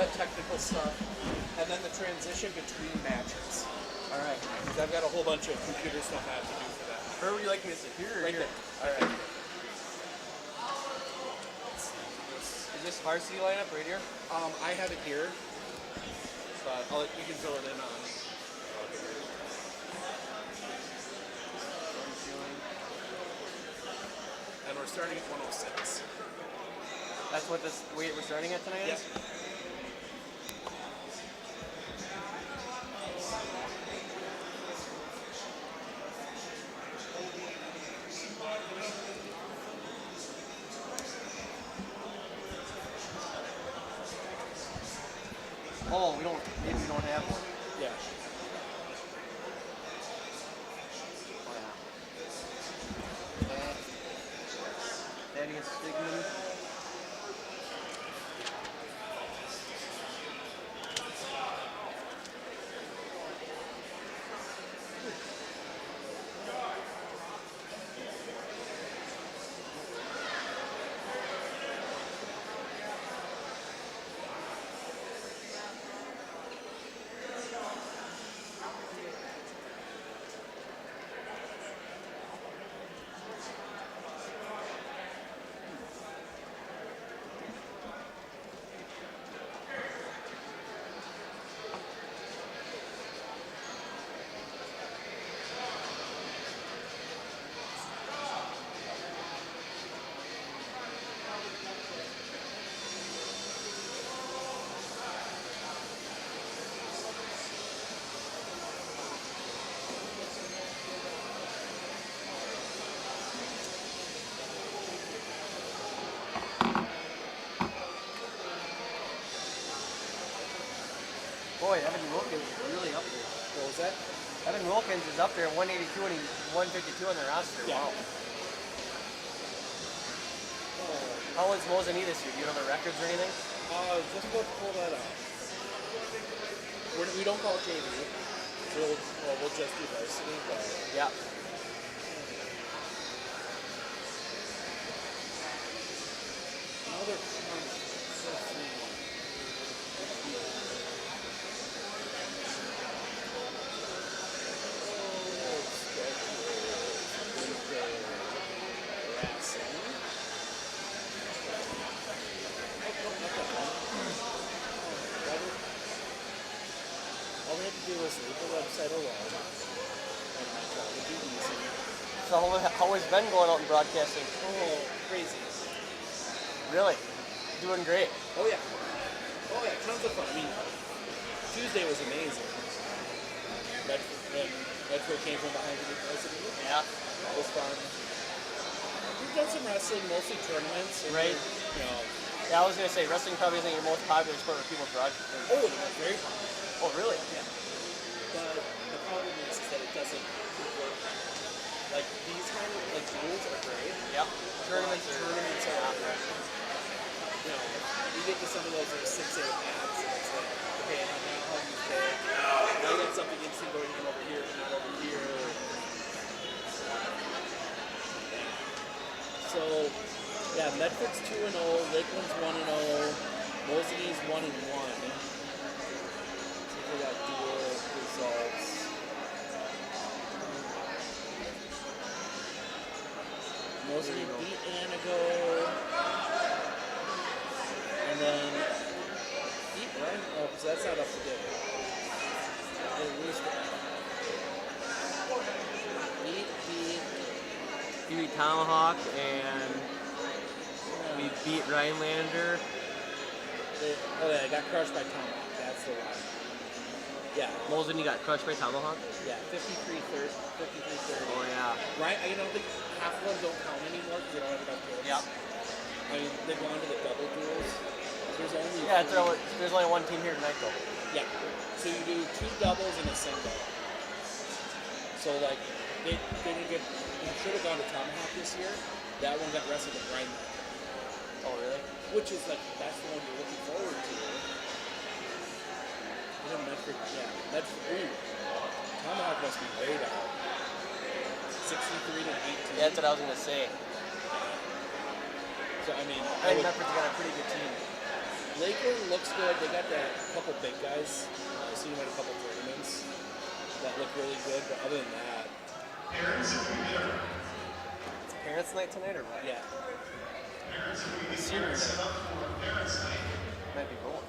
that technical stuff, and then the transition between matches. All right. Because I've got a whole bunch of computer stuff I have to do for that. Where would you like me to sit? Here or Right here? there. All right. Is this varsity lineup right here? I have it here, but you can fill it in on. And we're starting at 106. That's what this weight we're starting at tonight is? Oh, maybe we don't have one. Yeah. Oh, yeah. Thaddeus Stigman. Boy, Evan Wilkins is really up there. What was that? Evan Wilkins is up there at 182 and he's 152 on the roster. Yeah. Wow. How was Mosinee this year? Do you know the records or anything? Just about to pull that up. We don't call it JV. We'll just do varsity, but... Yeah. Another all we have to do is leave the website alone, and that would be easy. So how has Ben going out and broadcasting? Oh, crazy. Really? Doing great. Oh yeah, tons of fun. I mean, Tuesday was amazing. Medford came from behind to do Varsity. Yeah. That was fun. We've done some wrestling, mostly tournaments. Right. You know. Yeah, I was gonna say wrestling probably isn't your most popular sport where people broadcast. Oh, it's very fun. Oh, really? Yeah. But the problem is that it doesn't work. Like these kind of rules are great. Yep. Tournaments are you know, you get to some of those that are 6-8 maps, and it's like, okay, now how do you play? Now you got something interesting going on over here, but not over here. So, yeah, Medford's 2-0, Lakeland's 1-0, Mosinee's 1-1. We got dual results. Mosinee beat Anago. And then beat Ryan. Oh, so that's not up to date. They lose to You beat Tomahawk and we beat Rhinelander. I got crushed by Tomahawk. That's the one. Yeah. Mosinee got crushed by Tomahawk? Yeah, 53-30. Oh, yeah. Right? I don't think half of them don't count anymore because they don't have enough kills. Yeah. I mean, they've gone to the double duels. There's only there's only one team here tonight, though. Yeah. So you do 2 doubles and a single. So, like, they didn't get... You should have gone to Tomahawk this year. That one got wrestled at Rhinelander. Oh, really? Which is, like, that's the one you're looking forward to. Medford, Medford. Tomahawk must be way down. 63-18. Yeah, that's what I was going to say. So, I mean... I think Medford's got a pretty good team. Lakeland looks good. They got that couple big guys. I've seen them at a couple tournaments that look really good. But other than that, It's parents' night tonight or what? yeah. Senior night. Might be both.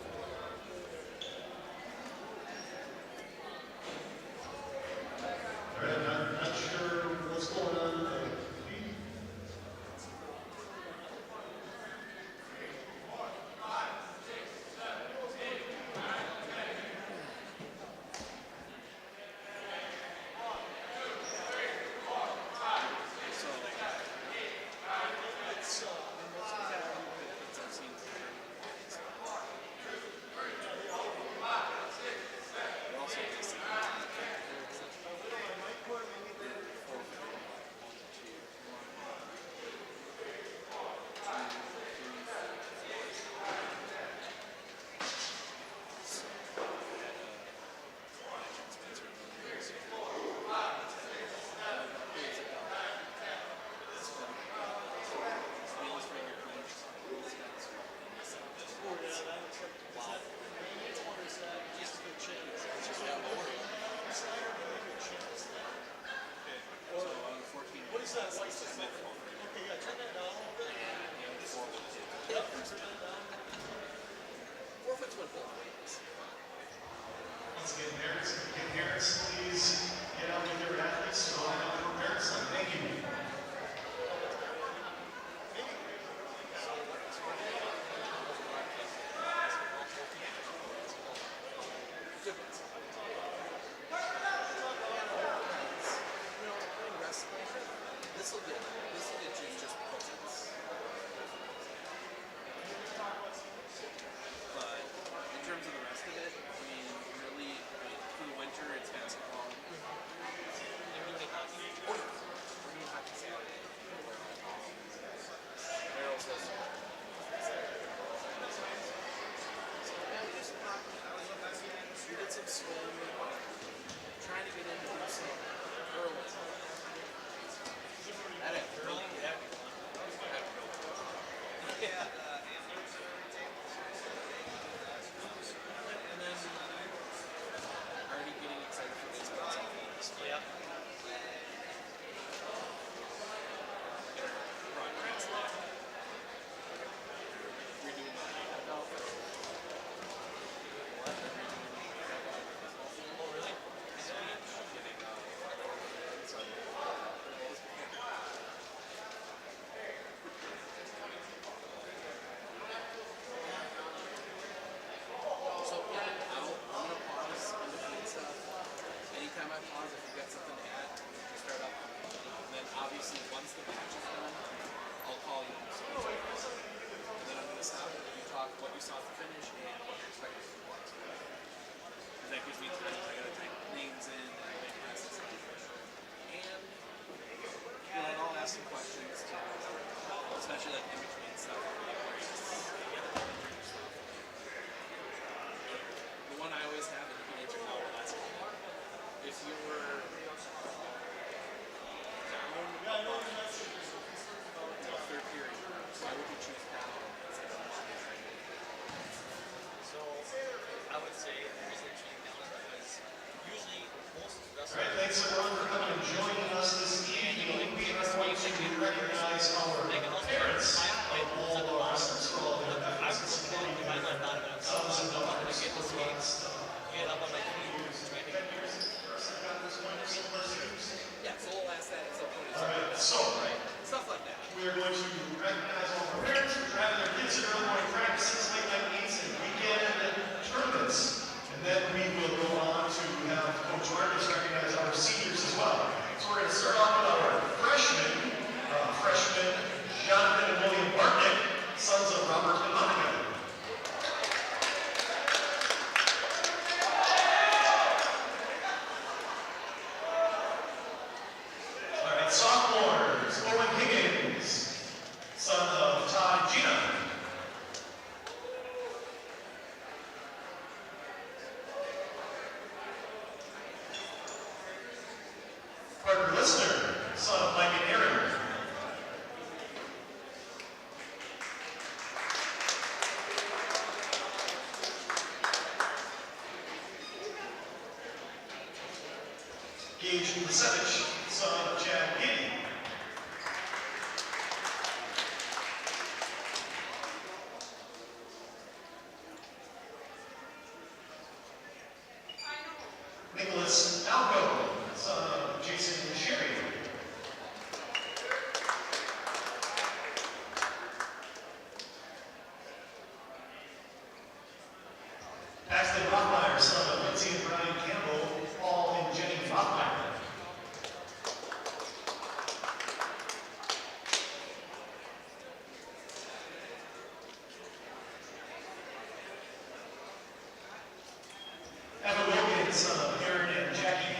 I'm not sure what's going on. Let's get parents, please get out with their athletes to line up for parents' night. Thank you. This will get you just presents. But in terms of the rest of it, I mean, really, for the winter, it's basketball. They're doing hockey. Oh, yeah. We're doing hockey Saturday. Merrill says. We did some swimming, trying to get into some curling. That had curling? Yeah. Yeah. And then already getting excited for baseball. Yeah. Broadcast that. We're doing that. What? Oh, really? So yeah, I'm gonna pause in between stuff. Anytime I pause, if you've got something to add, start up. And then obviously once the match is done, I'll call you. And then I'm gonna stop and you talk what you saw at the finish and what you're expecting from the box. Because that gives me time. I gotta type names in and I make passes. And and I'll ask some questions too, especially like in between stuff. The one I always have, and you can answer now or last one. If you were down in the third period, why would you choose down instead of So I would say the reason I'm choosing down is because usually most All wrestlers. right, thanks everyone for coming and joining us this evening. We are going to recognize our parents of all the wrestlers for all their efforts and supporting the sons and daughters for all that stuff. Get up on my feet, trying to get yeah, so we'll ask that at some point. All right, so Stuff like that. we are going to recognize all of our parents for driving their kids to early morning practices, late night meets, and weekend tournaments. And then we will go on to have Coach Marcus recognize our seniors as well. So we're going to start off with our freshmen, Jonathan and William Bartnick, sons of Robert and Monica. All right, sophomores, Owen Higgins, son of Todd and Gina. Parker Listener, son of Mike and Aaron. son of Chad Giddy. Nicholas Alco, son of Jason Sherry. Paxton Rothmeyer, son of Lindsay and Brian Campbell, Paul and Jenny Rothmeyer. Evan Wilkins, son of Aaron and Jackie.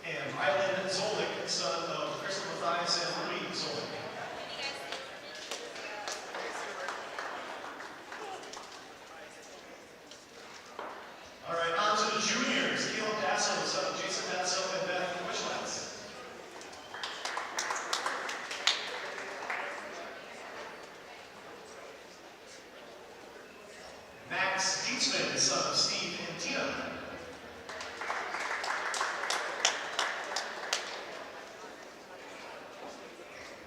And Ryland Zolnik, son of Crystal Mathias and Louis Zolnik. All right, on to the juniors. Caleb Dasso, son of Jason Dasso and Beth Wishlatz. Max Dietzman, son of Steve and Tina.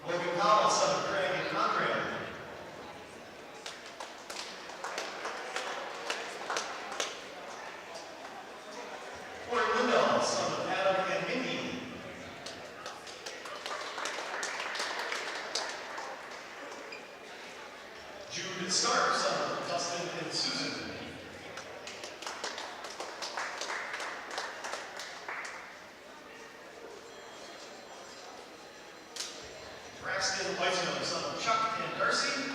Logan Powell, son of Craig and Andrea. Corey Lindahl, son of Adam and Mindy. Jude Stark, son of Dustin and Susan. Braxton Whitesville, son of Chuck and Darcy.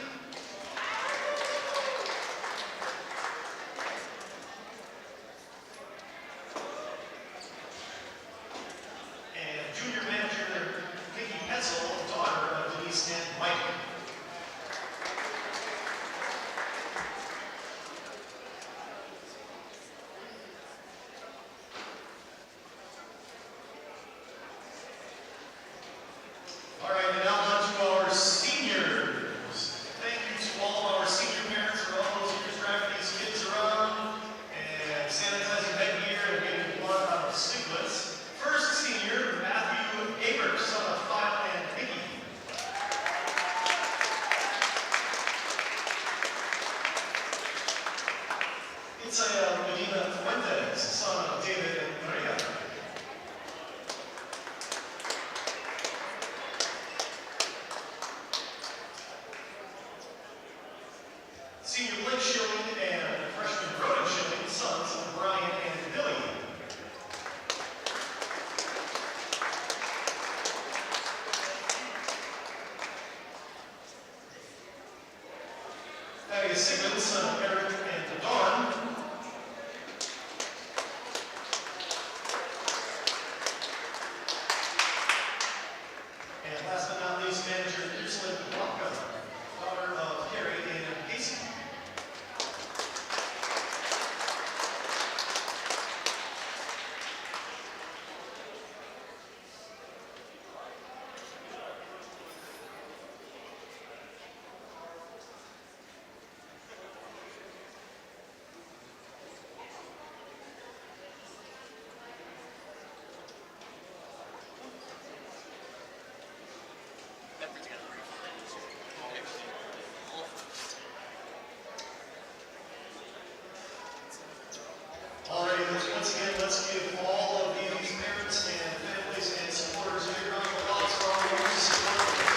And junior manager Nikki Petzel, daughter of Denise and Mike. All right, and now on to our seniors. Thank you to all of our senior parents for all those years driving these kids around and sanitizing headgear and getting blood out of sticklets. First senior, Matthew Abert, son of Kyle and Mickey. Itziah Medina Fuentes, son of David and Maria. Senior Blake Schilling and freshman Broden Schilling, sons of Brian and Billy. Thaddeus Sigmund, son of Eric and Dawn. And last but not least, manager Kirsten Wapka, daughter of Harry and Casey. Medford's got a pretty full day this year. All of them. All right, once again, let's give all of these parents and families and supporters a big round of applause for all the years of support of the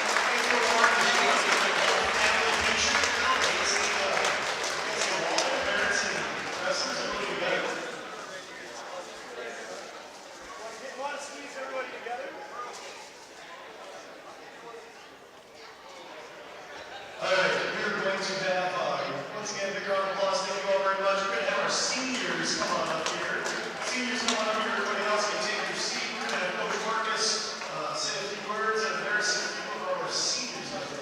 Thank you for partnership. And make sure to come. Let's get all the parents and wrestlers and everybody together. Want to squeeze everybody together? All right, we're going to have, once again, a big round of applause. Thank you all very much. We're going to have our seniors come on up here. Seniors come on up here. Everybody else can take your seat. We're going to have Coach Marcus say a few words and embarrass a few of our seniors up there.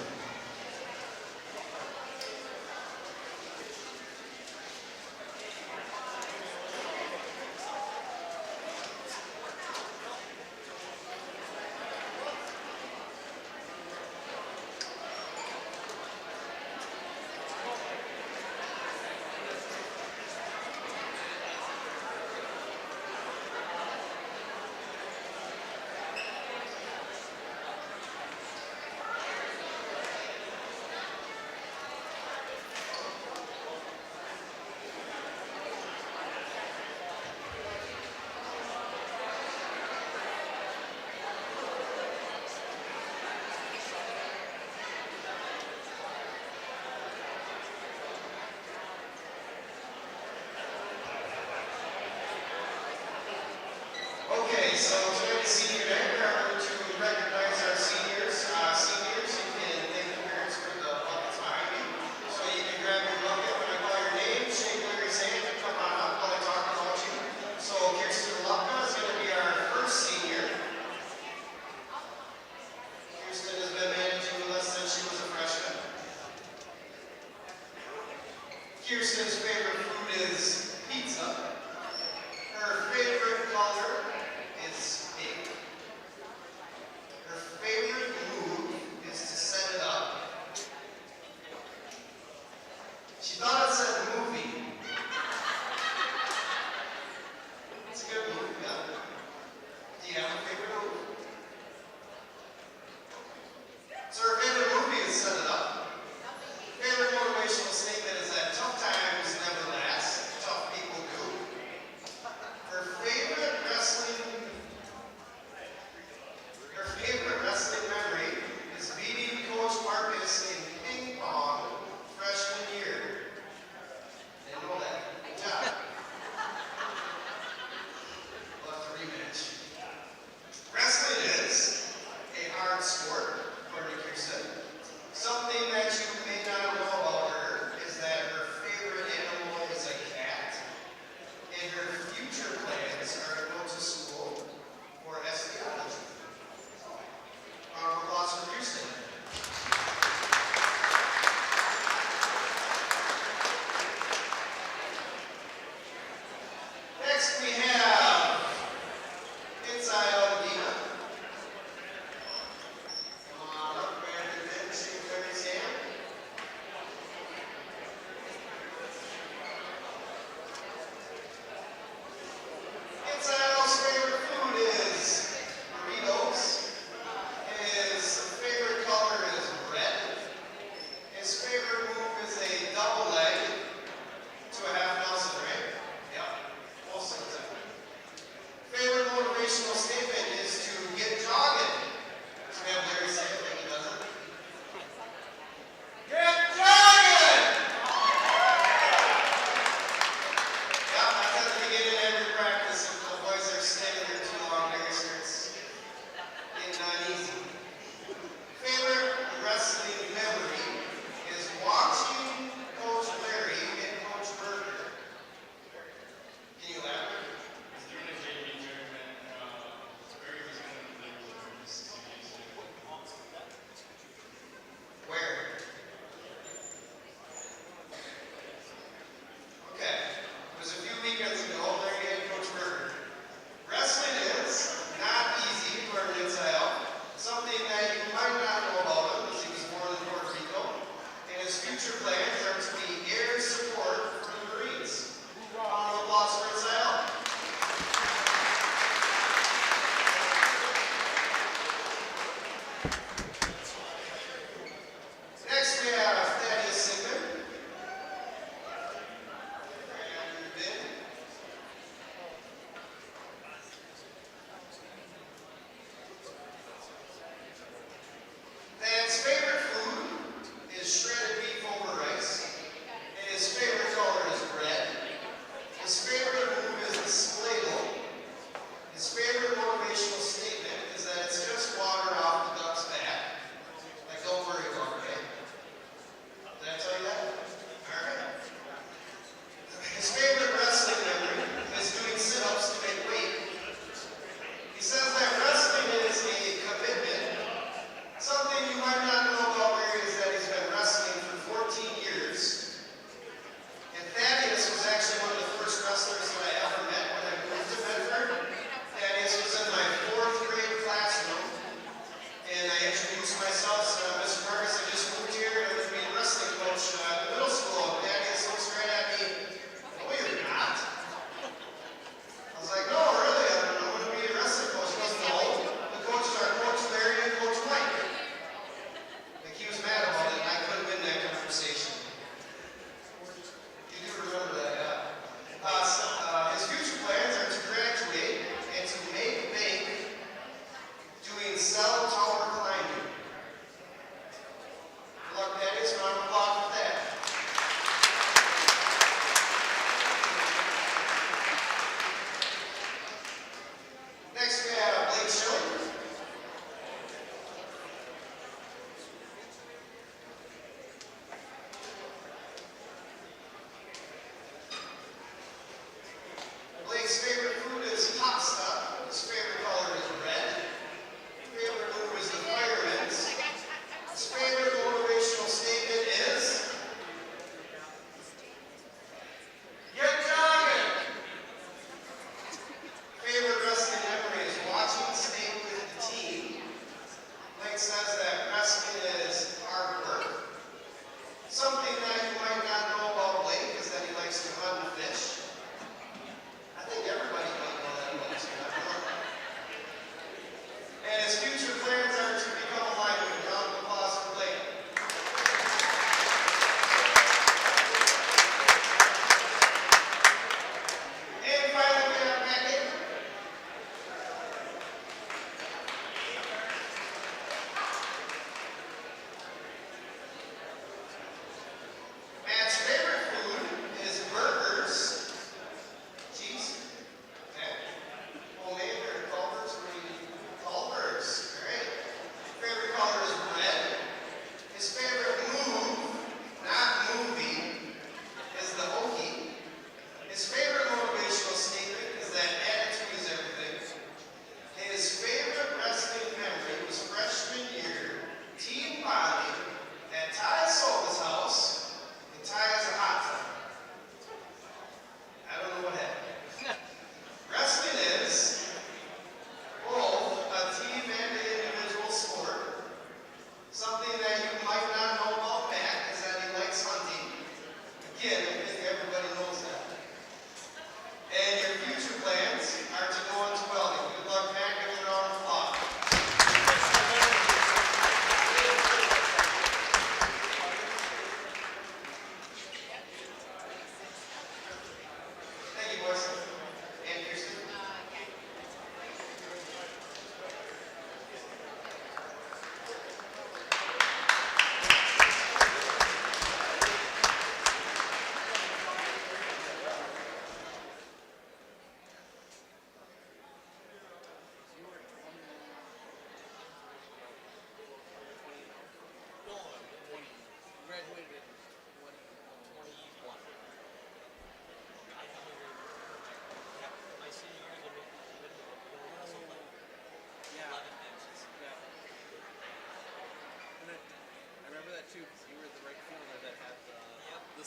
so tonight's senior night, we're going to recognize our seniors. Seniors, you can thank your parents for the buckets behind you. So you can grab your bucket when I call your name, shake Larry's hand, and come on up while I talk about you. So Kirsten Lupka is going to be our first senior. Kirsten has been managing with us since she was a freshman. Kirsten's favorite food is pizza. Her favorite color is pink. Her favorite move is to set it up. She thought it said movie. It's a good move, yeah. Do you have a favorite move? So her favorite movie is set it up. Favorite motivational statement is that tough times never last, tough people do. Her favorite wrestling memory is beating Coach Marcus in ping pong freshman year. Didn't know that. Good job. Left a rematch. Wrestling is a hard sport, according to Kirsten. Something that you may not know about her is that her favorite animal is a cat, and her future plans are to go to school for estheology. Round of applause for Kirsten. Next we have Inside Dina. Come on up, Brandon Finn, shake Larry's hand. Inside's favorite food is burritos. His favorite color is red. His favorite move is a double leg to a half Nelson, right? Yep. Most of the time. Favorite motivational statement is to get jogging. So we have Larry say it like he does it. Get jogging! Yeah, that's at the beginning of every practice. If the boys are standing there too long, Larry starts getting uneasy. Favorite wrestling memory is watching Coach Larry and Coach Berger. Can you elaborate? During the JV tournament, Barry was going to play with the CDs. Where? Okay. It was a few weekends ago, Larry and Coach Berger. Wrestling is not easy to learn inside out. Something that you might not know about him because he was born in Puerto Rico. And his future plans are to be air support for the Marines. Round of applause for inside out. Next we have Thaddeus Sigmund. And Ben. Thad's favorite food is shredded beef over rice. And his favorite color is red. His favorite move is the spladle. His favorite motivational statement is that it's just water off the duck's back. Like, don't worry about it, okay? Did I tell you that? Alright. His favorite wrestling memory is doing sit-ups to make weight. He says that wrestling is a commitment. Something you might not know about Larry is that he's been wrestling for 14 years. And Thaddeus was actually one of the first wrestlers that I ever met when I moved to Medford. Thaddeus was in my 4th grade classroom. And I introduced myself, said, Mr. Marcus, I just moved here and I'm going to be a wrestling coach at the middle school. And Thaddeus looks right at me, no, you're not. I was like, no, really, I'm going to be a wrestling coach. He goes, no, the coaches are Coach Larry and Coach Mike. Like, he was mad about it, and I could have been in that conversation. You do remember that, yeah? His future plans are to graduate and to make bank doing cell tower climbing. Good luck, Thaddeus. Round of applause for that. Next we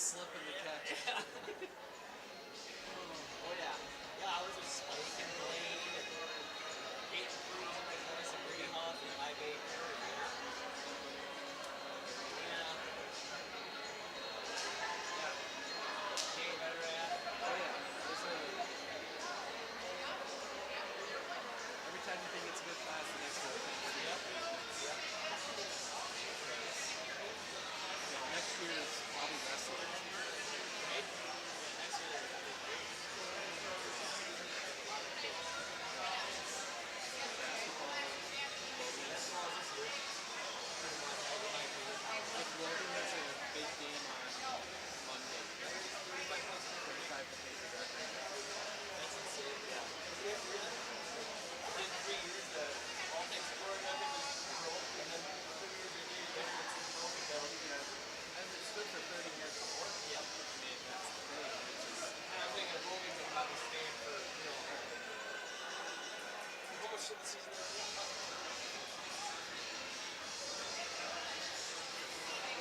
slip in the catch. Oh yeah. Yeah, I was with Spike and Blaine and Peyton Cruz and Melissa Greenhoff and Ty Baker. Yeah. Jay Veteran. Oh yeah. Every time you think it's a good class, the next one. Yep. Yep. Next year is probably wrestling. Right? Yeah, next year they're great. Basketball this year. Pretty much all the night here. Like Logan has a big game on Monday. 35 to pay the record. That's insane. Yeah. Within 3 years, the all-time scoring record was broke, and then 2 years later, it's broken down. And it stood for 30 years before. Yeah. I mean, that's the thing. It's just, And I'm thinking Rogan's will probably stay for, most of the season.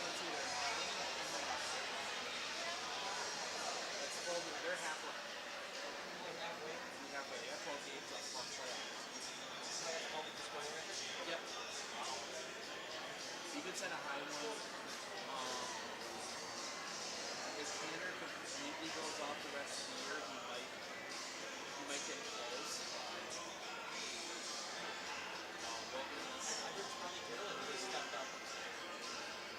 let's see there. That's 12, they're halfway. Only halfway. We have a 12 games on one playoff. All just going right. Yep. You could set a high one. If Tanner completely goes off the rest of the year, he might get close. Wilkins I heard Charlie Gill and he stepped up.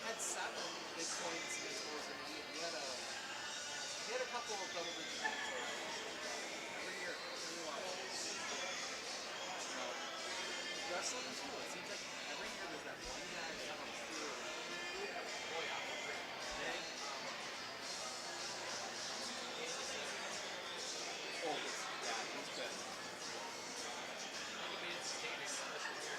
had 7 big points in his scores in the year. He had a couple of double-digit games already. Every year, wrestling too. It seems like every year there's that one guy that comes through. Oh yeah. Dang. Oh, yeah, he's good. I think he made it to state this year.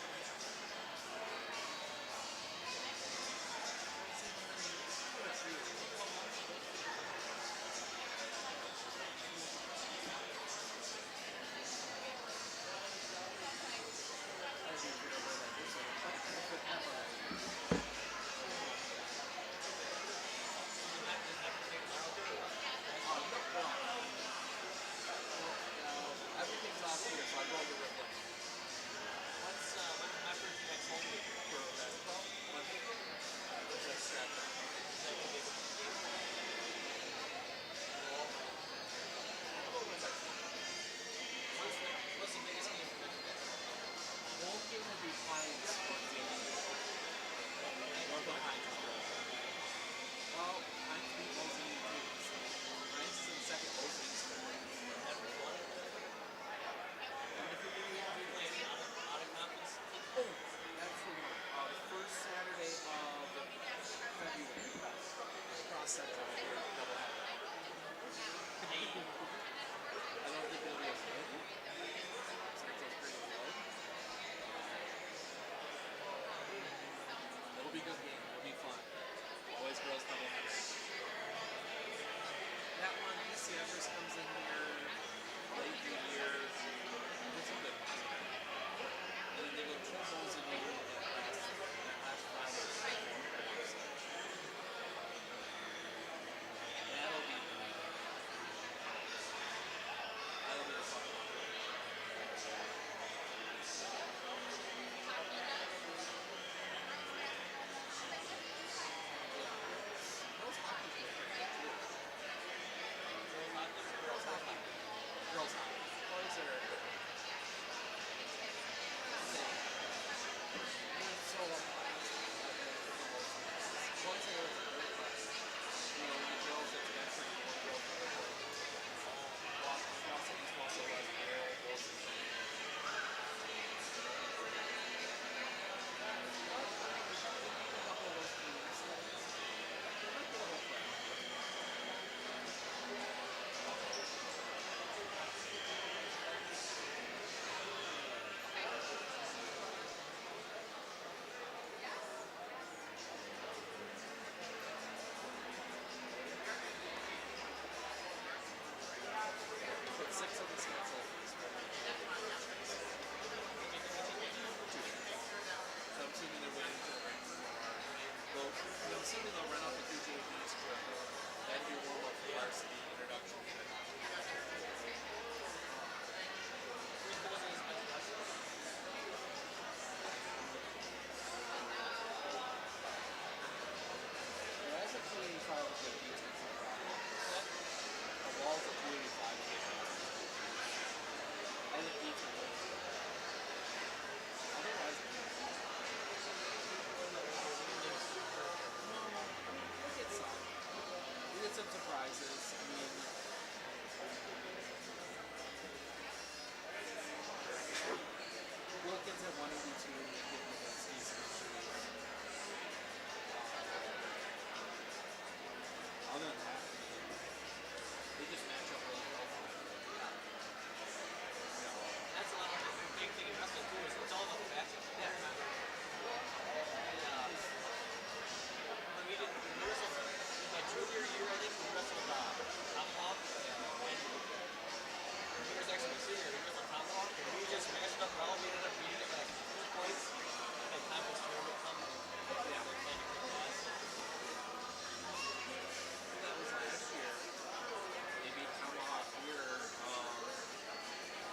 Everything's off here, so I go to Ripley. When's Medford's next home game for basketball? Monday. Just scratch that. What's the biggest game for Medford? Home game will be Pines. North of Pines. Well, Pines beat Mosinee too. Pines is in second. Mosinee's third. Medford won. And if you're going to be playing out of conference, Oh, that's the one. First Saturday of February. Cross Central for doubleheader. I don't think it'll be as good. Central's pretty good. It'll be a good game. It'll be fun. Boys, girls, doubleheader. That one, DC Everest comes in here late in the year. It's a good one. And then they go 2 goals in the last Friday. That'll be a fun one. Girls hockey's good too. Girls hockey. Girls hockey. Boys are. So prizes. I mean, Wilkins at 182 and get Nowitzki's at 3. Other than that, they just match up really well. That's a lot of the big thing in wrestling too. Is it's all about the matchup. Yeah. And, when we did we wrestled in my junior year, I think we wrestled Tomahawk, and he was actually my senior. We wrestled Tomahawk, and we just matched up well. We ended up beating him at 2 points. And then conference tournament come. Yeah, they're playing a good class. That was last year. They beat Tomahawk here.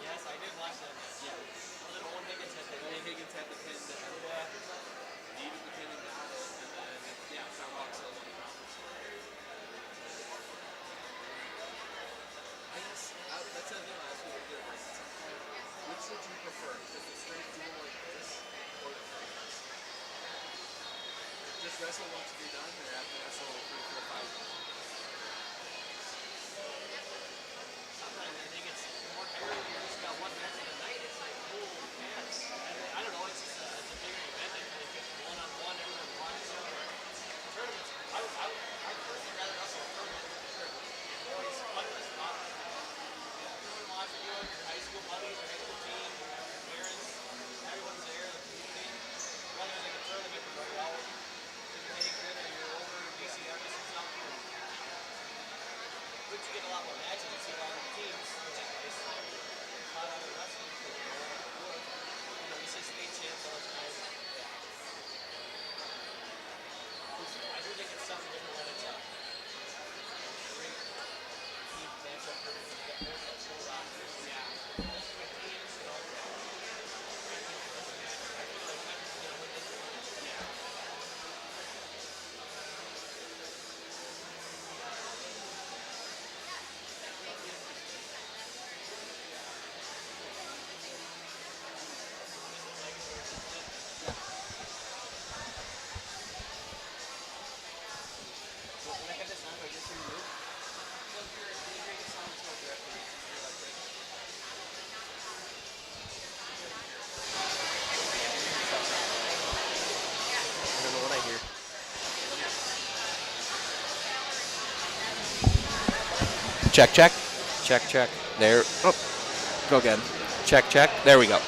Yes, I did watch that. Yeah. And then Owen Higgins had that Owen big. Higgins had the pin to end it. Yeah. Needed the pin and got it. And then, yeah, Tomahawk still won the conference. I guess that's the thing last week. Which would you prefer? Just a straight duel like this or the tournaments? Just wrestle once and be done, or have to wrestle 3, 4, 5 times? Sometimes I think it's more tiring. You just got one match in the night. It's like, oh, man. I don't know. It's just it's a bigger event. I feel like it's one-on-one. Everyone watches it. Tournaments. I'd personally rather wrestle a tournament than a tournament. It's fun to spot. Everyone watching you, your high school buddies, your high school team, your parents. Everyone's there, the community. Rather than like a tournament where you're out in Medford or you're over in DCR or something. But you get a lot more matches. You see a lot more teams, which is nice. A lot of other wrestlers. We see state champs all the time. I do think it's something different when it's a great team matchup. You get both that full rosters. Yeah. Good teams, you know. Great teams that doesn't matter. I feel like Memphis is going to win this one. Yeah. When I had this on, I just hear you. Well, if you're hearing the sound, it's no directly. You're like right here. I don't know what I hear. Check, check. Check, check. There. Oh, go again. Check, check. There we go.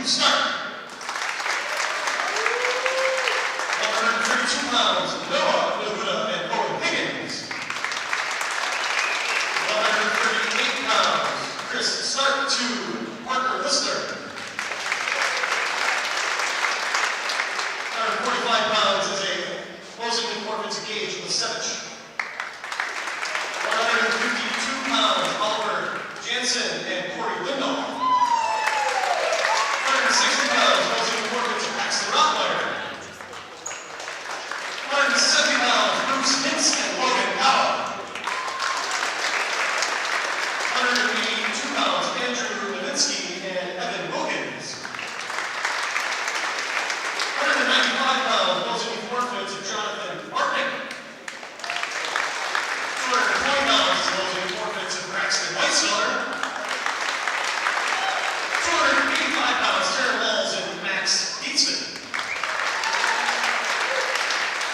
start. 132 pounds, Noah Laguda and Owen Higgins. 138 pounds, Chris Stark to Parker Lister. 145 pounds is a Mosinee forfeits Gage Lasevich. 152 pounds, Oliver Jansen and Corey Lindahl. 160 pounds, Mosinee forfeits Paxton Rottweiler. 170 pounds, Bruce Hintz and Logan Powell. 182 pounds, Andrew Levinsky and Evan Wilkins. 195 pounds, Mosinee forfeits Jonathan Bartnick. 220 pounds, Mosinee forfeits Braxton Weissmiller. 285 pounds, Terry Walls and Max Dietzman.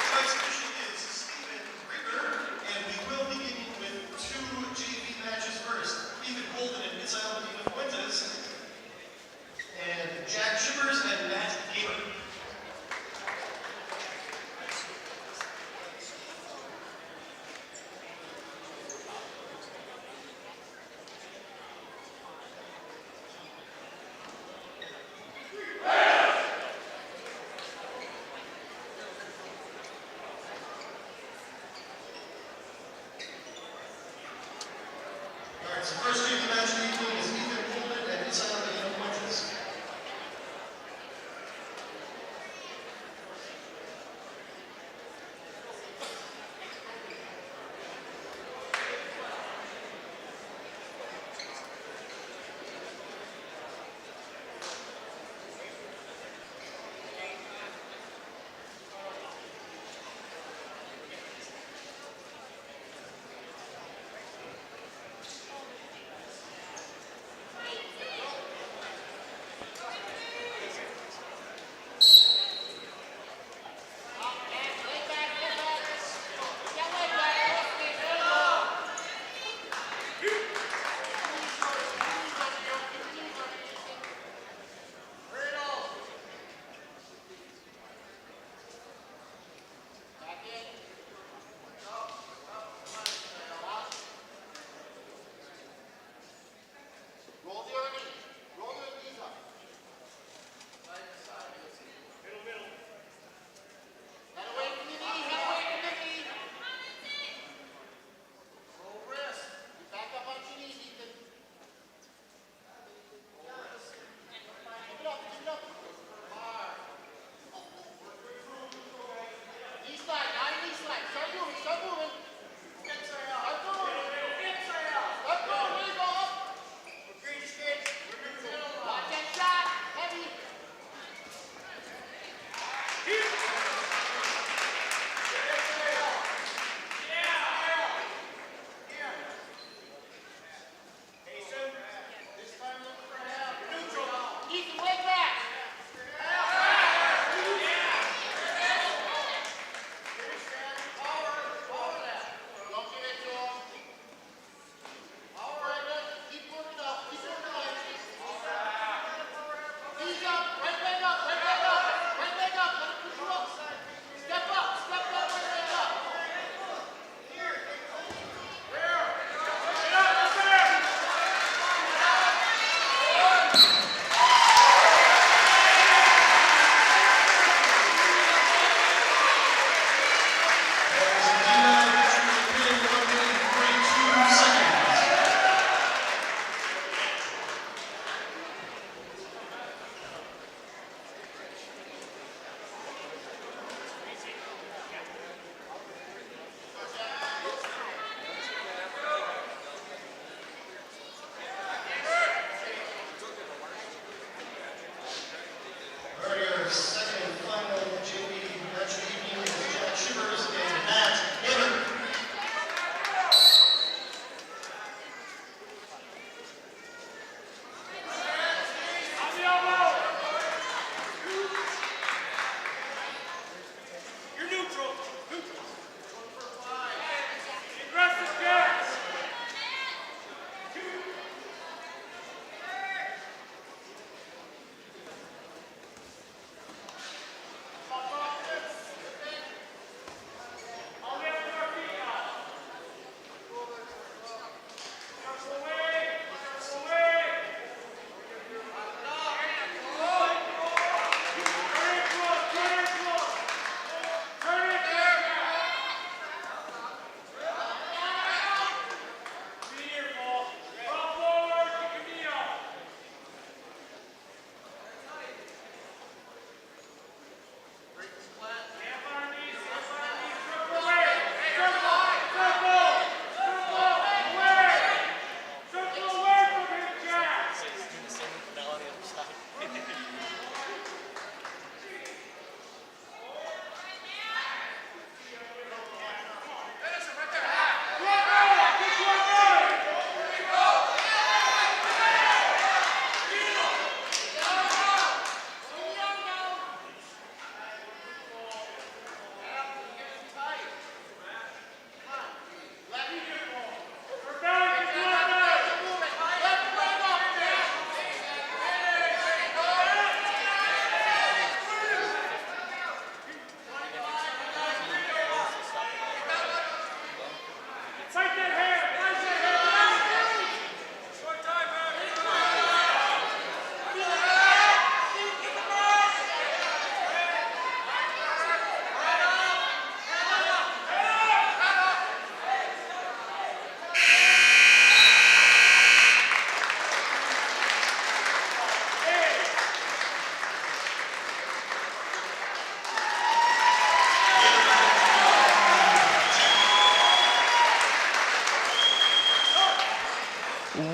Tonight's official is Stephen Rieger, and we will be beginning with 2 JV matches first. Ethan Golden and Misael Medina Fuentes, and Jack Shippers and Matt Gaber. Alright, so first JV match of the evening is Ethan Golden and Misael Medina Fuentes.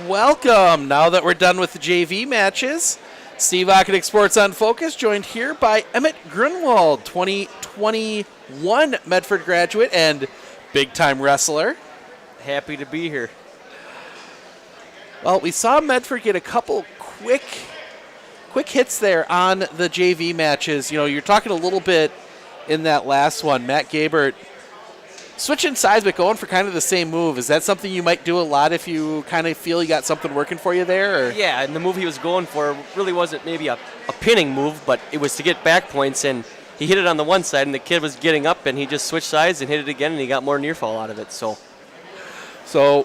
welcome. Now that we're done with the JV matches, Steve Ockenick, Sports on Focus, joined here by Emmett Grunwald, 2021 Medford graduate and big-time wrestler. Happy to be here. Well, we saw Medford get a couple quick hits there on the JV matches. You know, you're talking a little bit in that last one. Matt Gabert switching sides but going for kind of the same move. Is that something you might do a lot if you kind of feel you got something working for you there? Or? Yeah, and the move he was going for really wasn't maybe a pinning move, but it was to get back points, and he hit it on the one side, and the kid was getting up, and he just switched sides and hit it again, and he got more near fall out of it. So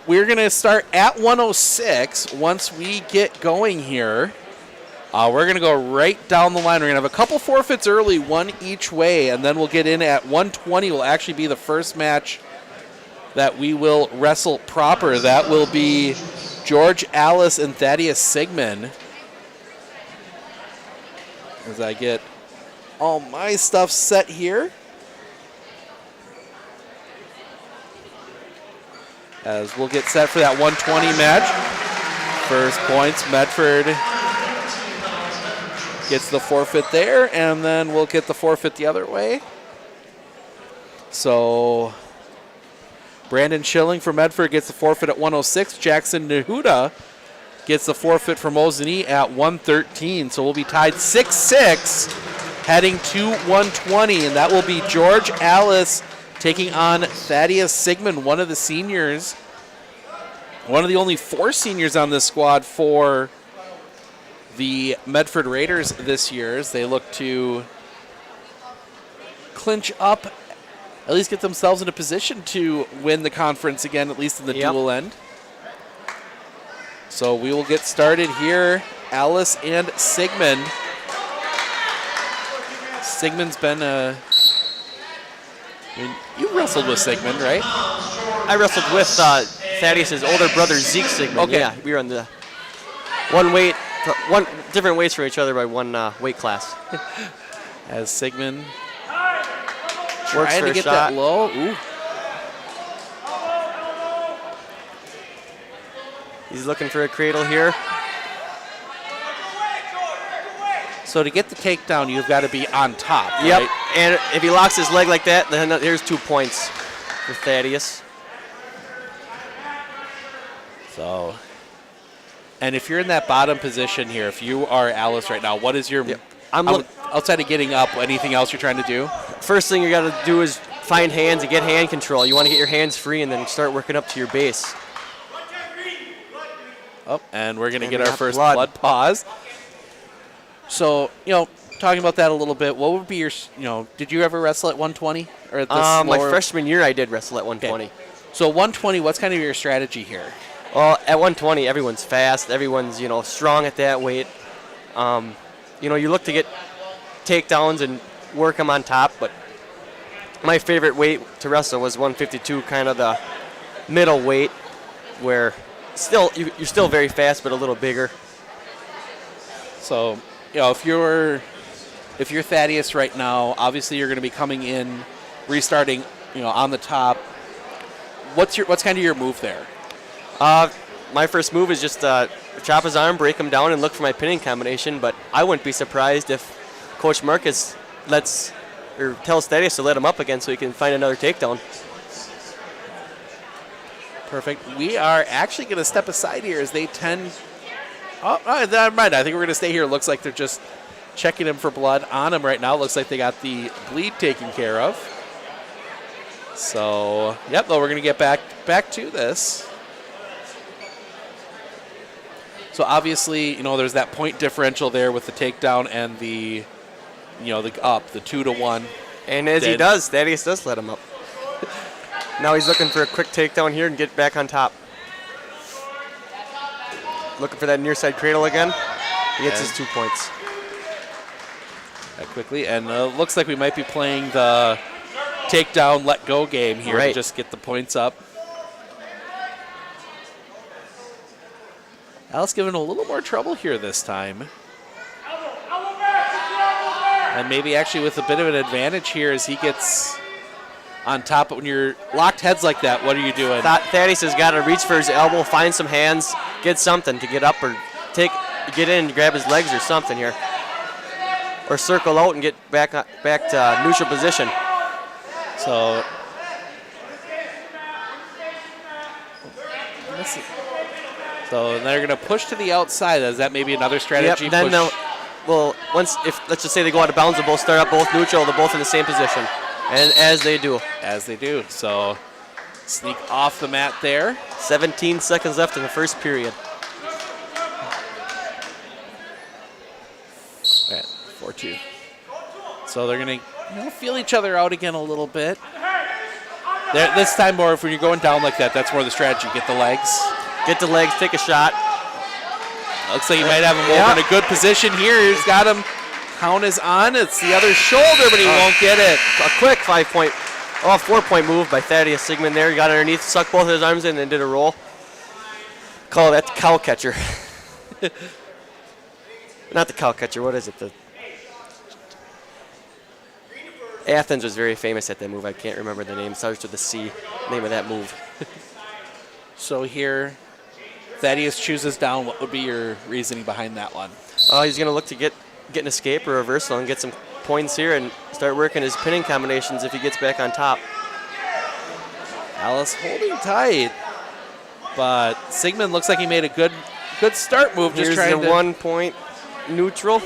we're going to start at 106 once we get going here. We're going to go right down the line. We're going to have a couple forfeits early, one each way, and then we'll get in at 120 will actually be the first match that we will wrestle proper. That will be George Alice and Thaddeus Sigmund. As I get all my stuff set here. As we'll get set for that 120 match. First points, Medford gets the forfeit there, and then we'll get the forfeit the other way. So Brandon Schilling for Medford gets the forfeit at 106. Jackson Nehuda gets the forfeit for Mosinee at 113. So we'll be tied 6-6 heading to 120, and that will be George Alice taking on Thaddeus Sigmund, one of the seniors, one of the only 4 seniors on this squad for the Medford Raiders this year, as they look to clinch up, at least get themselves in a position to win the conference again, at least in the dual end. So we will get started here. Alice and Sigmund. Sigmund's been you wrestled with Sigmund, right? I wrestled with Thaddeus' older brother, Zeke Sigmund. Okay. Yeah, we were on the different weights for each other by one weight class. As Sigmund Works trying for to a get shot. that low. Ooh. He's looking for a cradle here. So to get the takedown, you've got to be on top, Yep, right? and if he locks his leg like that, then there's 2 points for Thaddeus. So, and if you're in that bottom position here, if you are Alice right now, what is your, outside of getting up, anything else you're trying to do? First thing you got to do is find hands and get hand control. You want to get your hands free and then start working up to your base. Oh, and we're going to And get we our got first blood. blood pause. So, talking about that a little bit, what would be your, did you ever wrestle at 120? Or at this My lower? freshman year, I did wrestle at 120. Okay. So 120, what's kind of your strategy here? Well, at 120, everyone's fast. Everyone's, strong at that weight. You look to get takedowns and work them on top, but my favorite weight to wrestle was 152, kind of the middle weight, where you're still very fast, but a little bigger. So, if you're Thaddeus right now, obviously you're going to be coming in, restarting, on the top. What's kind of your move there? My first move is just chop his arm, break him down, and look for my pinning combination. But I wouldn't be surprised if Coach Marcus tells Thaddeus to let him up again so he can find another takedown. Perfect. We are actually going to step aside here as they tend. Oh, never mind. I think we're going to stay here. Looks like they're just checking him for blood on him right now. Looks like they got the bleed taken care of. So, yep, though we're going to get back to this. So obviously, there's that point differential there with the takedown and the 2-1. And as he does, Thaddeus does let him up. Now he's looking for a quick takedown here and get back on top. Looking for that near side cradle again. He gets his 2 points. Quickly, and looks like we might be playing the takedown, let go game here to just get the points up. Alice giving a little more trouble here this time. And maybe actually with a bit of an advantage here as he gets on top. But when you're locked heads like that, what are you doing? Thaddeus has got to reach for his elbow, find some hands, get something to get up or get in and grab his legs or something here. Or circle out and get back to neutral position. So they're going to push to the outside. Is that maybe another strategy? Yep, then let's just say they go out of bounds, they'll both start up both neutral, they're both in the same position. And as they do. So sneak off the mat there. 17 seconds left in the first period. At 4-2. So they're going to feel each other out again a little bit. This time more, if when you're going down like that, that's more the strategy. Get the legs. Get the legs, take a shot. Looks like he might have him over in a good position here. He's got him. Count is on. It's the other shoulder, but he won't get it. A quick 4-point move by Thaddeus Sigmund there. He got underneath, sucked both of his arms in, and did a roll. Call that the cow catcher. Not the cow catcher. What is it? Athens was very famous at that move. I can't remember the name. Starts with a C. Name of that move. So here, Thaddeus chooses down. What would be your reasoning behind that one? He's going to look to get an escape or reversal and get some points here and start working his pinning combinations if he gets back on top. Alice holding tight, but Sigmund looks like he made a good start move. Here's the 1 point neutral.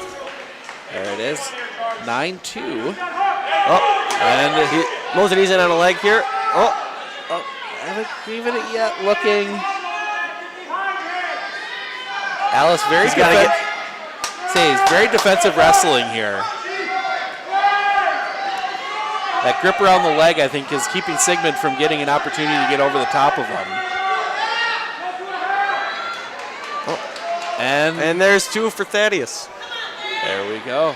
There it is, 9-2. And Mosinee's in on a leg here. Haven't given it yet. Looking. Alice very very defensive wrestling here. That grip around the leg, I think, is keeping Sigmund from getting an opportunity to get over the top of him. And there's 2 for Thaddeus. There we go.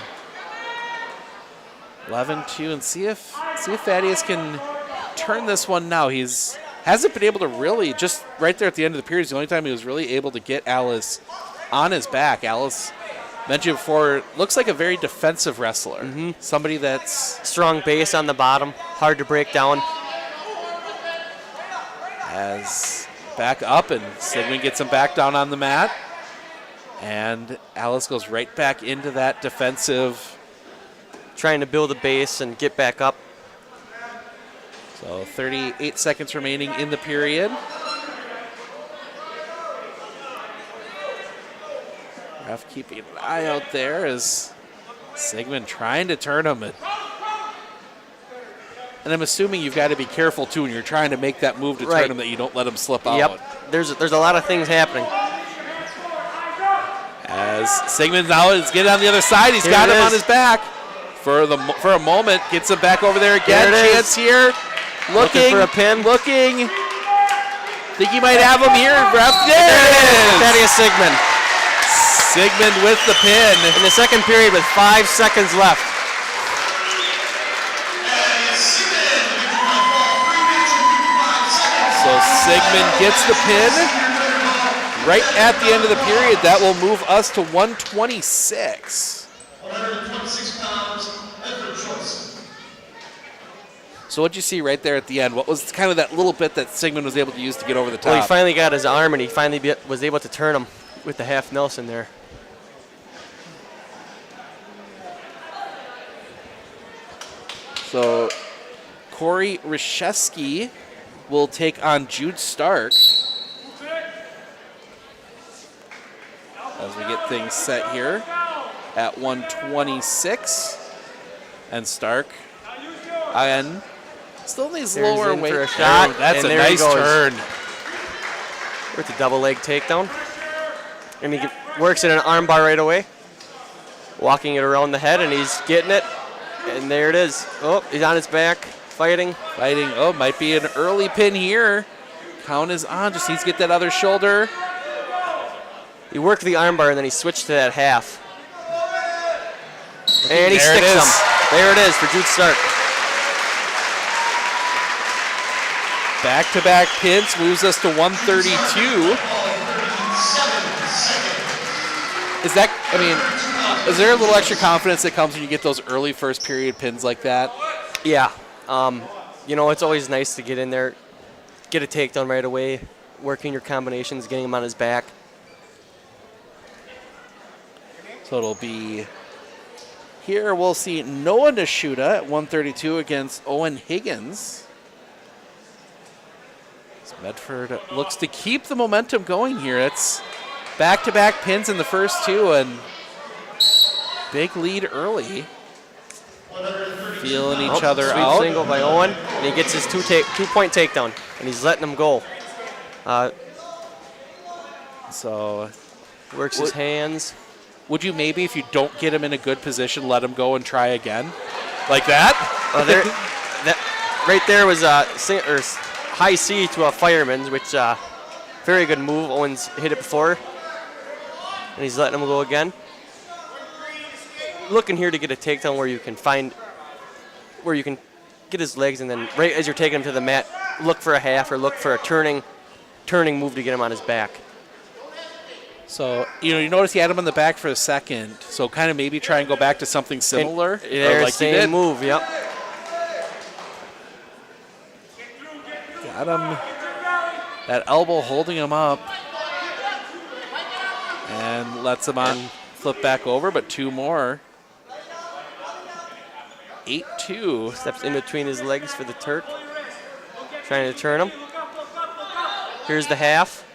11-2, and see if Thaddeus can turn this one now. Hasn't been able to really, just right there at the end of the period is the only time he was really able to get Alice on his back. Alice, mentioned before, looks like a very defensive wrestler. Mm-hmm. Somebody that's strong base on the bottom, hard to break down. As back up, and Sigmund gets him back down on the mat. And Alice goes right back into that defensive. Trying to build a base and get back up. So 38 seconds remaining in the period. Ref keeping an eye out there as Sigmund trying to turn him. And I'm assuming you've got to be careful, too, when you're trying to make that move to turn him, that you don't let him slip out. Yep, there's a lot of things happening. As Sigmund now is getting on the other side. He's got him on his back. For a moment, gets him back over there again. Chance here. Looking for a pin. Looking. Think he might have him here. Ref. There it is. Thaddeus Sigmund. Sigmund with the pin. In the second period with 5 seconds left. So Sigmund gets the pin right at the end of the period. That will move us to 126. 126 pounds, Medford choice. So what'd you see right there at the end? What was kind of that little bit that Sigmund was able to use to get over the top? Well, he finally got his arm, and he finally was able to turn him with the half Nelson there. So Corey Reshevsky will take on Jude Stark as we get things set here at 126. And Stark again still needs lower weight. For a shot. Oh, that's and a nice turn. With a double leg takedown. And he works in an armbar right away. Walking it around the head, and he's getting it. And there it is. Oh, he's on his back, fighting. Oh, might be an early pin here. Count is on, just needs to get that other shoulder. He worked the armbar, and then he switched to that half. And he sticks him. There it is for Jude Stark. Back-to-back pins moves us to 132. Is there a little extra confidence that comes when you get those early first period pins like that? Yeah. you know, it's always nice to get in there, get a takedown right away, working your combinations, getting him on his back. So it'll be here. We'll see Noah Nishuda at 132 against Owen Higgins. As Medford looks to keep the momentum going here. It's back-to-back pins in the first two and big lead early. Feeling each other Sweep out. single by Owen, and he gets his two-point takedown, and he's letting him go. So Works his hands. would you maybe, if you don't get him in a good position, let him go and try again? Like that? Right there was a high C to a fireman's, which very good move. Owen's hit it before, and he's letting him go again. Looking here to get a takedown where you can get his legs, and then right as you're taking him to the mat, look for a half or look for a turning move to get him on his back. So, you notice he had him on the back for a second. So kind of maybe try and go back to something similar. There's like same move, yep. Got him. That elbow holding him up. And lets him on flip back over, but two more. 8-2. Steps in between his legs for the Turk. Trying to turn him. Here's the half.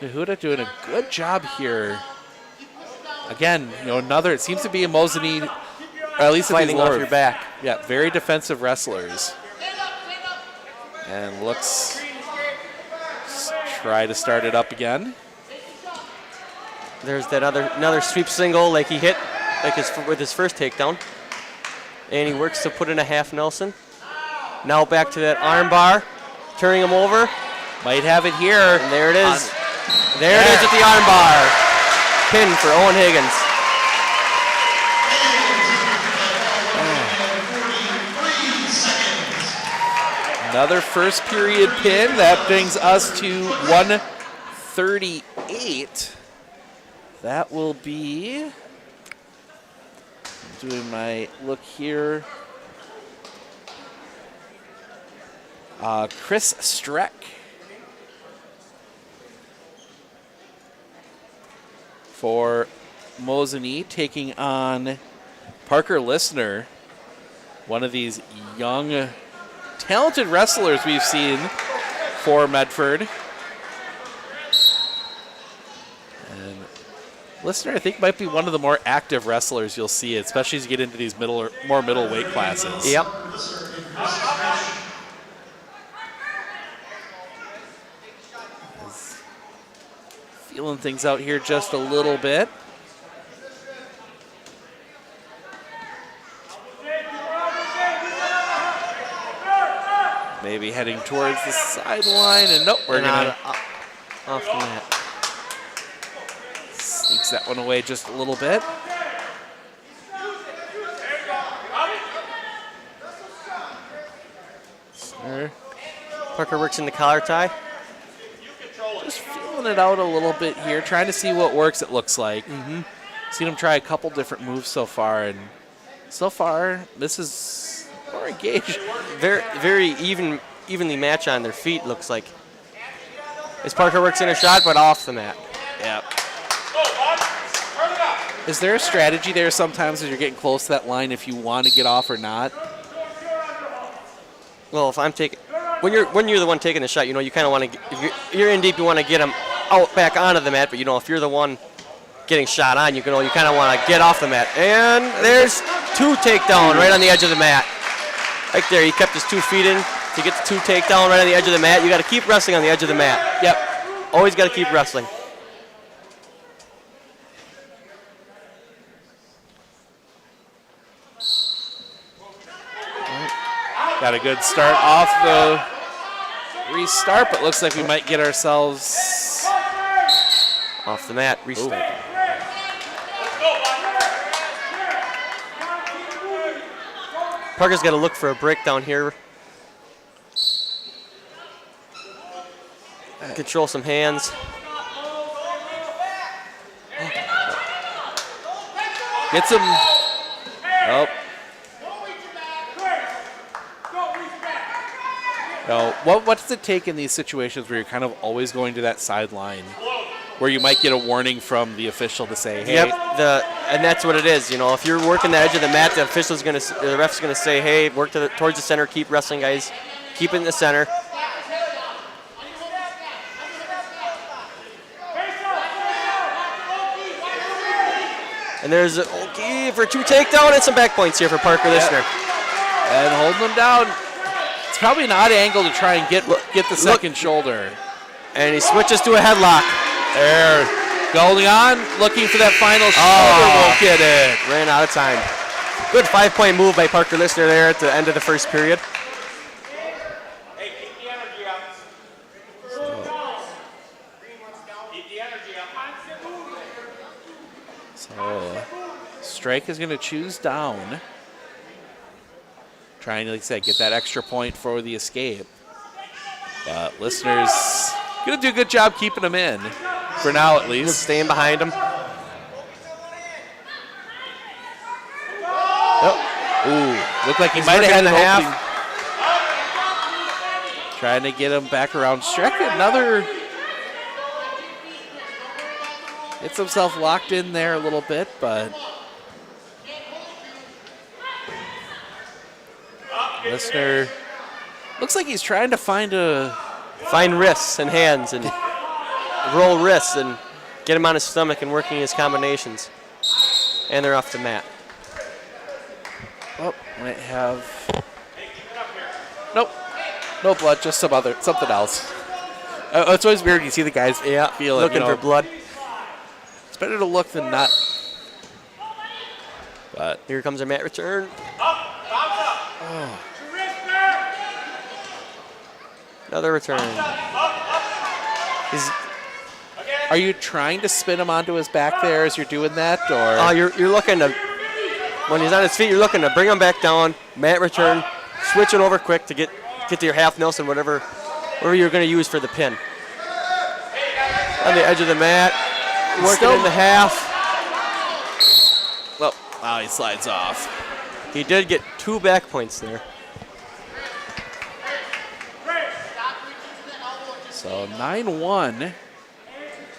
Yehuda doing a good job here. Again, it seems to be a Mosinee, or at least Fighting off your back. Yeah, very defensive wrestlers. And try to start it up again. There's that another sweep single like he hit with his first takedown. And he works to put in a half Nelson. Now back to that arm bar, turning him over. Might have it here. And there it is. There it is with the arm bar. Pin for Owen Higgins. Another first period pin. That brings us to 138. That will be, doing my look here, Chris Streck for Mosinee, taking on Parker Listener, one of these young, talented wrestlers we've seen for Medford. And Listener, I think, might be one of the more active wrestlers you'll see, especially as you get into these more middleweight classes. Yep. Feeling things out here just a little bit. Maybe heading towards the sideline, and nope, we're gonna off the mat. Sneaks that one away just a little bit. Parker works in the collar tie. Just feeling it out a little bit here, trying to see what works, it looks like. Seen him try a couple different moves so far, and so far, this is more engaged. Very evenly match on their feet, looks like. As Parker works in a shot, but off the mat. Yep. Is there a strategy there sometimes as you're getting close to that line if you want to get off or not? Well, if I'm taking, when you're the one taking the shot, you kind of want to, if you're in deep, you want to get them out back onto the mat. But if you're the one getting shot on, you kind of want to get off the mat. And there's two takedown right on the edge of the mat. Right there, he kept his 2 feet in to get the 2 takedown right on the edge of the mat. You got to keep wrestling on the edge of the mat. Yep, always got to keep wrestling. Got a good start off the restart, but looks like we might get ourselves off the mat, restart. Ooh. Parker's got to look for a breakdown here. Control some hands. Gets him. Oh, Now, what does it take in these situations where you're kind of always going to that sideline, where you might get a warning from the official to say, "Hey"? Yep, and that's what it is. You know, if you're working the edge of the mat, the ref's gonna say, "Hey, work towards the center. Keep wrestling, guys. Keep it in the center." And there's okay for 2 takedown and some back points here for Parker Listener. And holding them down. It's probably an odd angle to try and get the second shoulder. And he switches to a headlock. There, going on, looking for that final shoulder. Won't get it. Ran out of time. Good 5-point move by Parker Listener there at the end of the first period. Hey, keep the energy up. Keep the energy up. So, Strike is going to choose down. Trying to, like I said, get that extra point for the escape. But Listener's going to do a good job keeping him in, for now at least. Just staying behind him. Ooh, looked like he He's might have had working in the an half. opening. Trying to get him back around. Strike another. Gets himself locked in there a little bit, but Listener looks like he's trying to find wrists and hands and roll wrists and get him on his stomach and working his combinations. And they're off the mat. Oh, might have. Nope. No blood, just something else. It's always weird when you see the guys feel it. Looking for blood. It's better to look than not. But here comes a mat return. Another return. Are you trying to spin him onto his back there as you're doing that, or? You're looking to, when he's on his feet, you're looking to bring him back down, mat return, switch it over quick to get to your half Nelson, whatever you're going to use for the pin. On the edge of the mat, working in the half. Well, he slides off. He did get 2 back points there. So 9-1,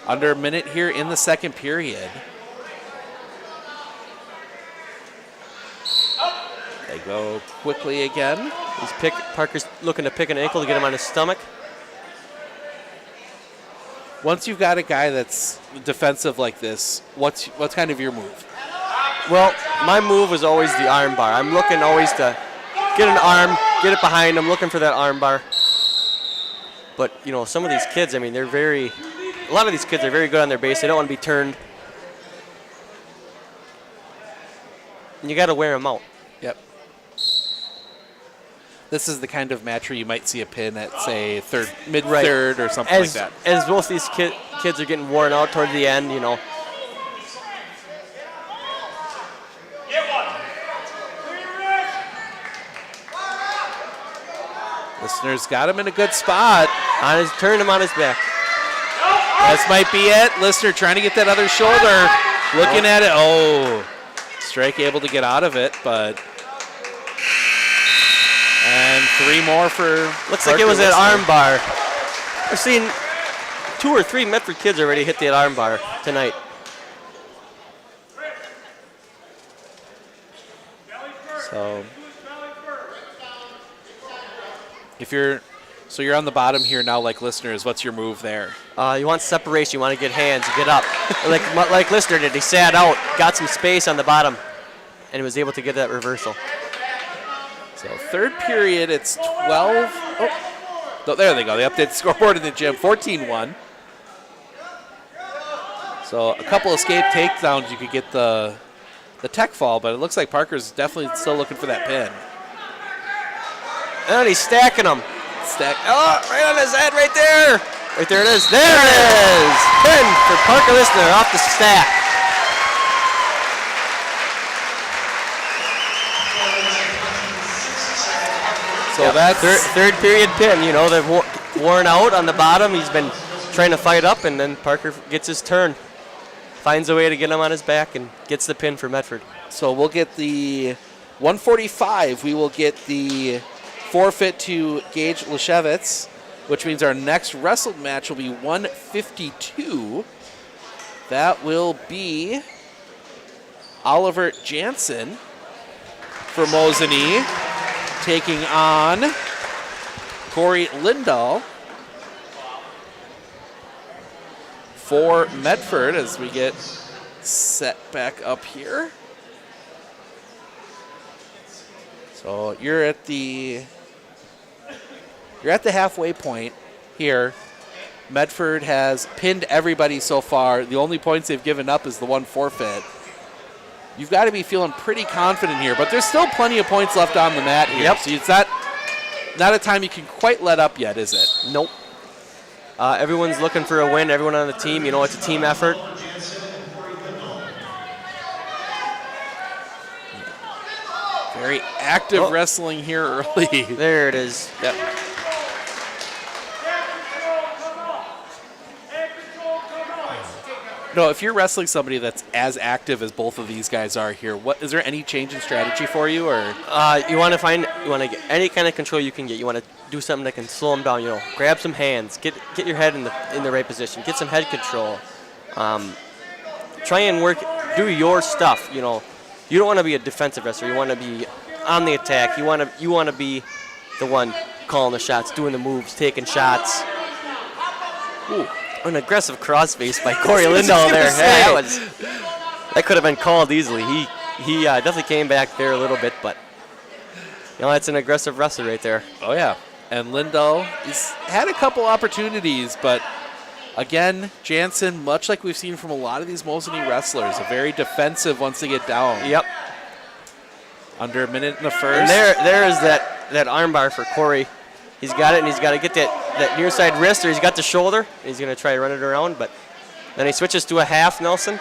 under a minute here in the second period. They go quickly again. Parker's looking to pick an ankle to get him on his stomach. Once you've got a guy that's defensive like this, what's kind of your move? Well, my move was always the arm bar. I'm looking always to get an arm, get it behind him, looking for that arm bar. But, you know, some of these kids, I mean, a lot of these kids are very good on their base. They don't want to be turned. And you got to wear them out. Yep. This is the kind of match where you might see a pin at, say, mid-third or something like that. As most of these kids are getting worn out toward the end, you know. Listener's got him in a good spot. Turn him on his back. This might be it. Listener trying to get that other shoulder. Looking at it. Oh, Strike able to get out of it, but. And 3 more for. Looks like it was that arm bar. I've seen 2 or 3 Medford kids already hit that arm bar tonight. So. So you're on the bottom here now, like Listeners. What's your move there? You want separation. You want to get hands, get up. like Listener did. He sat out, got some space on the bottom, and he was able to get that reversal. So third period, it's 12. Oh, there they go. They updated the scoreboard in the gym. 14-1. So a couple escape takedowns, you could get the tech fall, but it looks like Parker's definitely still looking for that pin. And he's stacking them. Oh, right on his head right there. Right there it is. There it is. Pin for Parker Listener off the stack. So that's third period pin. You know, they've worn out on the bottom. He's been trying to fight up, and then Parker gets his turn. Finds a way to get him on his back and gets the pin for Medford. So we'll get the 145. We will get the forfeit to Gage Leshevitz, which means our next wrestled match will be 152. That will be Oliver Jansen for Mosinee taking on Corey Lindahl for Medford as we get set back up here. So you're at the halfway point here. Medford has pinned everybody so far. The only points they've given up is the one forfeit. You've got to be feeling pretty confident here, but there's still plenty of points left on the mat here. Yep. So it's not a time you can quite let up yet, is it? Nope. Everyone's looking for a win. Everyone on the team, it's a team effort. Very active wrestling here early. There it is. Yep. No, if you're wrestling somebody that's as active as both of these guys are here, is there any change in strategy for you, or? You want to get any kind of control you can get. You want to do something that can slow them down. Grab some hands, get your head in the right position, get some head control. Try and do your stuff. You don't want to be a defensive wrestler. You want to be on the attack. You want to be the one calling the shots, doing the moves, taking shots. Ooh. An aggressive crossface by Corey Lindahl there. That could have been called easily. He definitely came back there a little bit, but that's an aggressive wrestler right there. Oh yeah, and Lindahl has had a couple opportunities, but again, Jansen, much like we've seen from a lot of these Mosinee wrestlers, are very defensive once they get down. Yep. Under a minute in the first. And there is that armbar for Corey. He's got it, and he's got to get that near side wrist, or he's got the shoulder. And he's going to try to run it around, but then he switches to a half Nelson.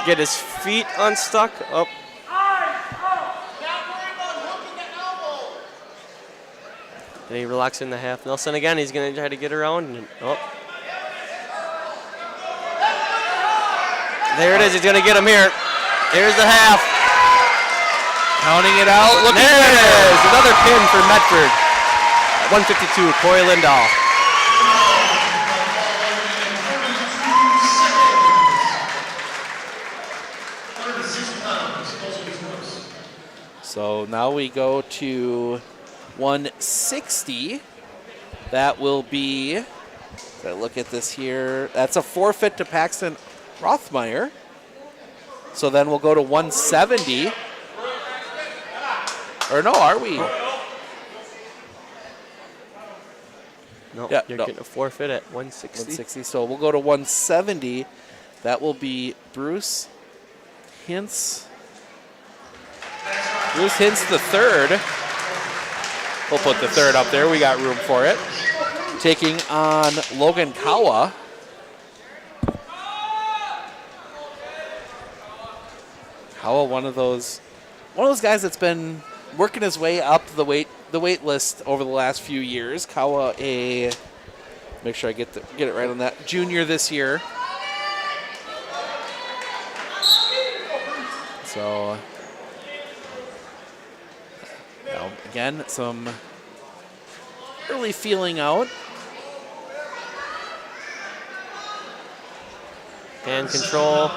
Get his feet unstuck. Oh. And he relaxes in the half Nelson again. He's going to try to get around. And, There it is. He's going to get him here. Here's the half. Counting it out. There it is. Another pin for Medford. 152, Corey Lindahl. So now we go to 160. That will be, gotta look at this here. That's a forfeit to Paxton Rothmeyer. So then we'll go to 170. Or no, are we? No, Yeah, you're no. getting a forfeit at 160. 160. So we'll go to 170. That will be Bruce Hintz. Bruce Hintz the third. We'll put the third up there. We got room for it. Taking on Logan Kawa. Kawa, one of those guys that's been working his way up the weight list over the last few years. Kawa, make sure I get it right on that, junior this year. So, again, some early feeling out. Hand control.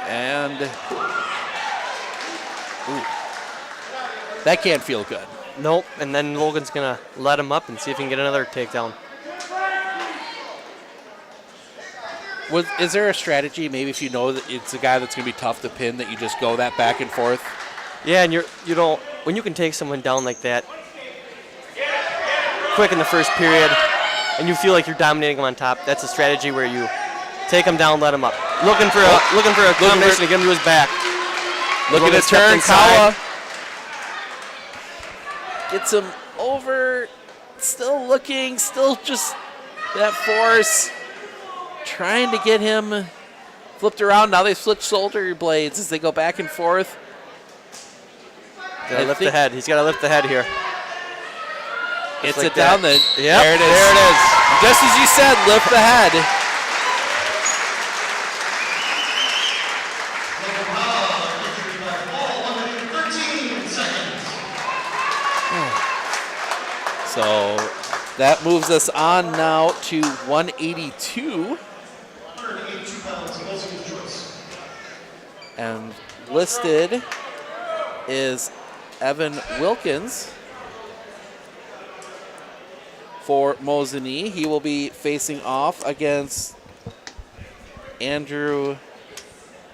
And that can't feel good. Nope. And then Logan's going to let him up and see if he can get another takedown. Is there a strategy, maybe if you know that it's a guy that's going to be tough to pin, that you just go that back and forth? Yeah, and when you can take someone down like that quick in the first period and you feel like you're dominating them on top, that's a strategy where you take him down, let him up. Looking for a combination to get him to his back. Looking to turn, Kawa gets him over. Still looking, still just that force. Trying to get him flipped around. Now they switch shoulder blades as they go back and forth. Gotta lift the head. He's got to lift the head here. Gets like it down. Yep, there it is. There it is. Just as you said, lift the head. So that moves us on now to 182. 182 pounds, Mosinee Joyce. And listed is Evan Wilkins for Mosinee. He will be facing off against Andrew.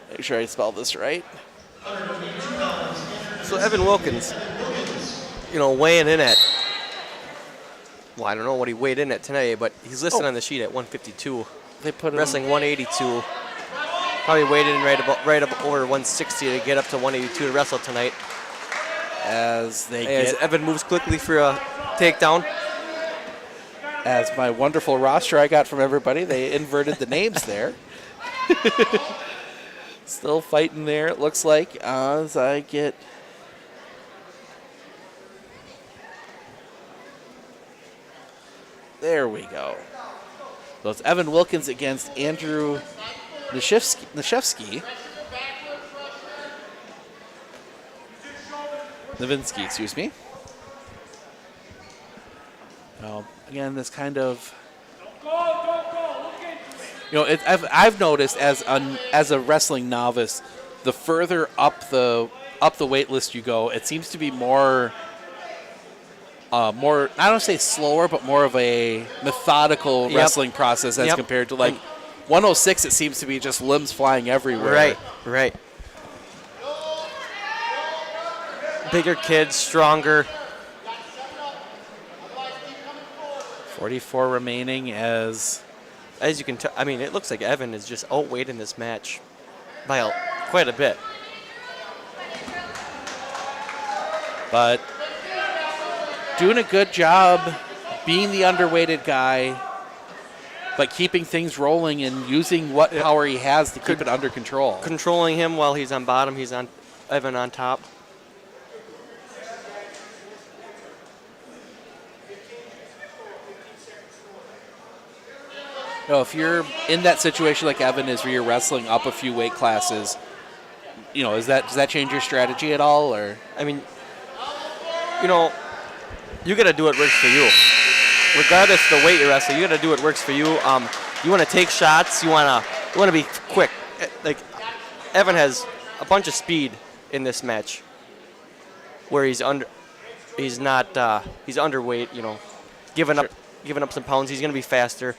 Make sure I spell this right. So Evan Wilkins, weighing in at, well, I don't know what he weighed in at tonight, but he's listed on the sheet at 152. They put him Wrestling 182. Probably weighed in right up over 160 to get up to 182 to wrestle tonight. as Evan moves quickly for a takedown. As my wonderful roster I got from everybody, they inverted the names there. Still fighting there, it looks like, as I get... There we go. So it's Evan Wilkins against Andrew Nashevsky. Novinsky, excuse me. Again, this kind of, I've noticed as a wrestling novice, the further up the weight list you go, it seems to be more I don't say slower, but more of a methodical wrestling process as compared to like 106. It seems to be just limbs flying everywhere. Right. Bigger kids, stronger. 44 remaining as you can tell. I mean, it looks like Evan is just outweighed in this match by quite a bit. But doing a good job being the underweighted guy, but keeping things rolling and using what power he has to keep it under control. Controlling him while he's on bottom, he's on Evan on top. If you're in that situation like Evan is, where you're wrestling up a few weight classes, does that change your strategy at all? Or I mean, you got to do what works for you. Regardless of the weight you wrestle, you got to do what works for you. You want to take shots. You want to be quick. Like Evan has a bunch of speed in this match, where he's underweight. Giving up some pounds. He's going to be faster.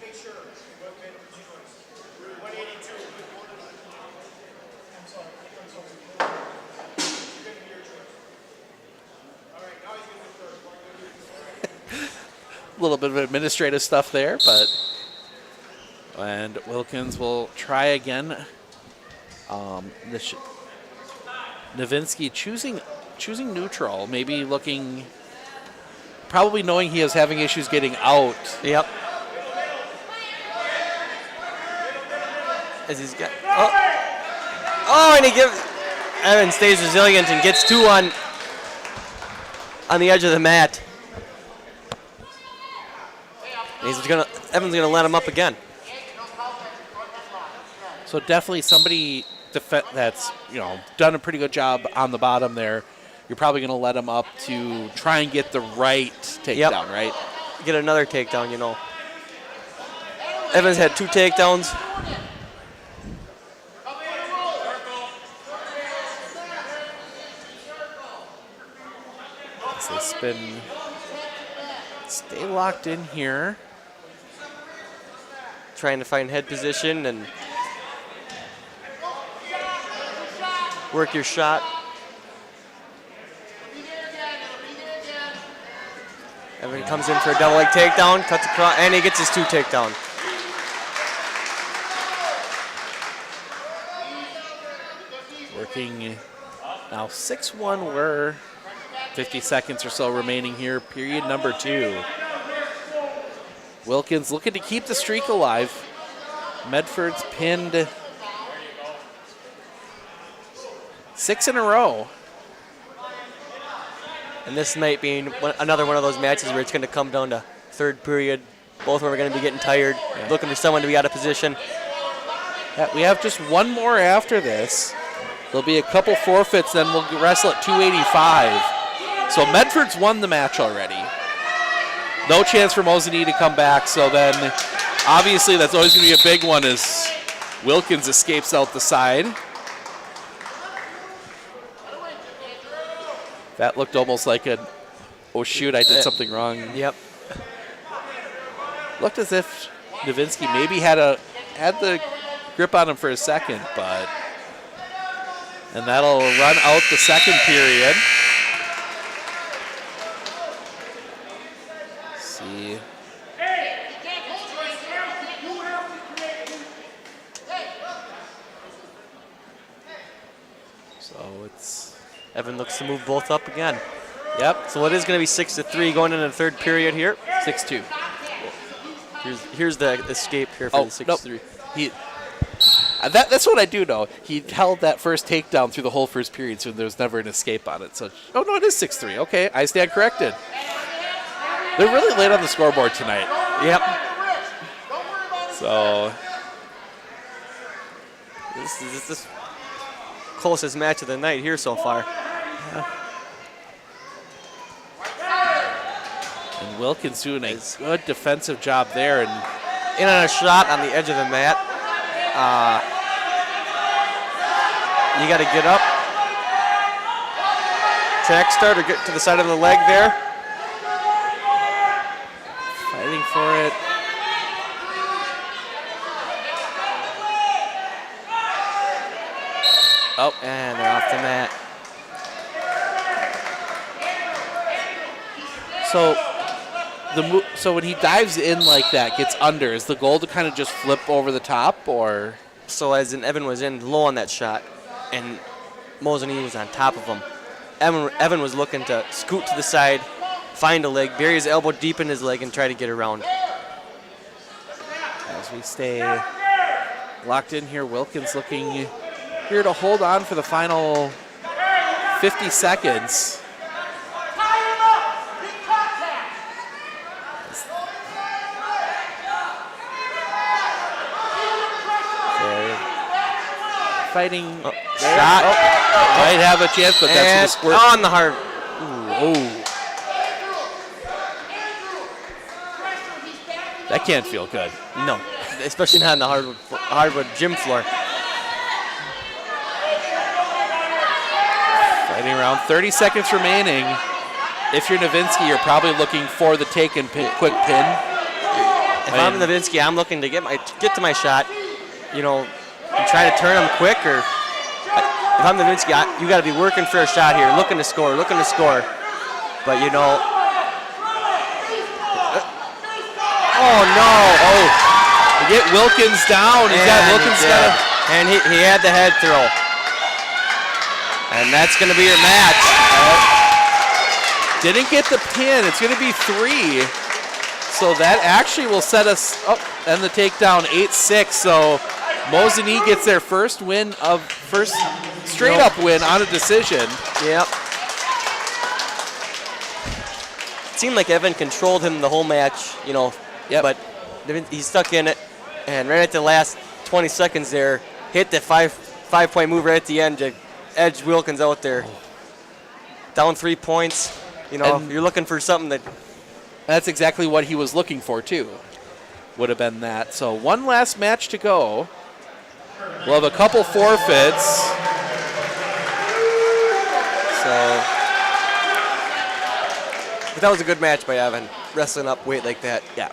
a little bit of administrative stuff there, and Wilkins will try again. Novinsky choosing neutral, maybe probably knowing he is having issues getting out. Yep. As he's got and Evan stays resilient and gets two on the edge of the mat. Evan's gonna let him up again. So definitely somebody that's done a pretty good job on the bottom there. You're probably gonna let him up to try and get the right takedown, right? Get another takedown, Evans had two takedowns. As they spin, stay locked in here. Trying to find head position and work your shot. Evan comes in for a double leg takedown, cuts across, and he gets his two takedown. Working now 6-1, we're 50 seconds or so remaining here, period number 2. Wilkins looking to keep the streak alive. Medford's pinned 6 in a row. And this might be another one of those matches where it's going to come down to third period. Both of them are going to be getting tired, looking for someone to be out of position. Yeah, we have just one more after this. There'll be a couple forfeits, then we'll wrestle at 285. So Medford's won the match already. No chance for Mosinee to come back. So then, obviously, that's always going to be a big one as Wilkins escapes out the side. That looked almost like a, oh shoot, I did something wrong. Yep. Looked as if Nowinski maybe had the grip on him for a second, but, and that'll run out the second period. See. So it's, Evan looks to move both up again. yep, So it is going to be 6-3 going into the third period here. 6-2. Here's the escape here for the 6-3. Nope. That's what I do know. He held that first takedown through the whole first period, so there was never an escape on it. So, oh no, it is 6-3. Okay, I stand corrected. They're really late on the scoreboard tonight. Yep. So This is the closest match of the night here so far. and Wilkins doing a good defensive job there, and In on a shot on the edge of the mat. You got to get up. Track start or get to the side of the leg there. fighting for it. Oh, and they're off the mat. So when he dives in like that, gets under, is the goal to kind of just flip over the top, or? So as in Evan was in low on that shot, and Mosinee was on top of him. Evan was looking to scoot to the side, find a leg, bury his elbow deep in his leg, and try to get around. As we stay locked in here, Wilkins looking here to hold on for the final 50 seconds. Fighting Shot. might have a chance, but that's And squirt. on the hard. Oh, that can't feel good. No, especially not on the hardwood gym floor. Fighting around 30 seconds remaining. If you're Nowinski, you're probably looking for the take and quick pin. If I'm Nowinski, I'm looking to get to my shot. You know, and try to turn him quick. Or if I'm Nowinski, you got to be working for a shot here, looking to score. But you know, oh no! Oh, get Wilkins down. And he had the head throw, and that's going to be your match. Didn't get the pin. It's going to be 3. So that actually will set us up, and the takedown 8-6. So Mosinee gets their first straight up win on a decision. Yep. It seemed like Evan controlled him the whole match, you know. Yep. But he stuck in it, and right at the last 20 seconds there, hit the five-point move right at the end to edge Wilkins out there. Down 3 points. You know, And you're looking for something that. That's exactly what he was looking for, too. Would have been that. So one last match to go. We'll have a couple forfeits. But that was a good match by Evan, wrestling up weight like that. Yeah.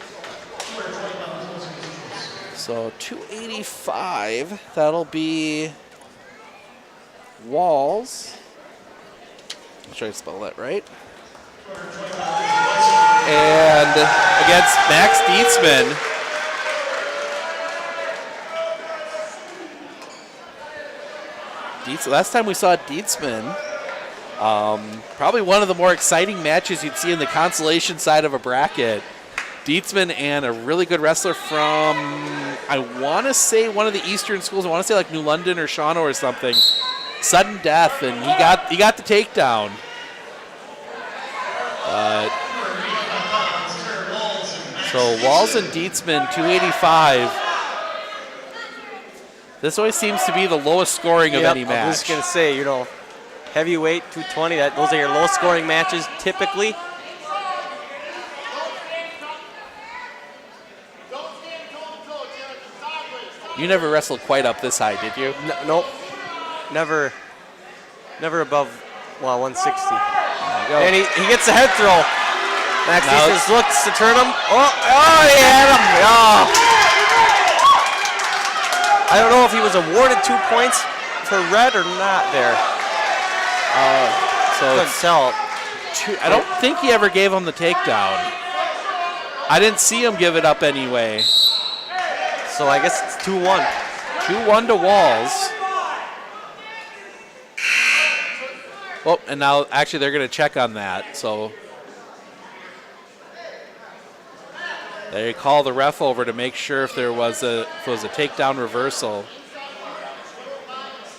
So 285. That'll be Walls. I'll try to spell that right. And against Max Dietzman. Last time we saw Dietzman, probably one of the more exciting matches you'd see in the consolation side of a bracket. Dietzman and a really good wrestler from, I want to say one of the Eastern schools. I want to say like New London or Shawano or something. Sudden death, and he got the takedown. So Walls and Dietzman, 285. This always seems to be the lowest scoring of any match. I was just going to say, you know, heavyweight, 220, those are your low-scoring matches typically. You never wrestled quite up this high, did you? Nope. Never above, 160. And he gets the head throw. Max just looks to turn him. Oh, he had him. Oh. I don't know if he was awarded 2 points for red or not there. So Couldn't tell. I don't think he ever gave him the takedown. I didn't see him give it up anyway. So I guess it's 2-1. 2-1 to Walls. Oh, and now actually they're going to check on that. So they call the ref over to make sure if there was a takedown reversal.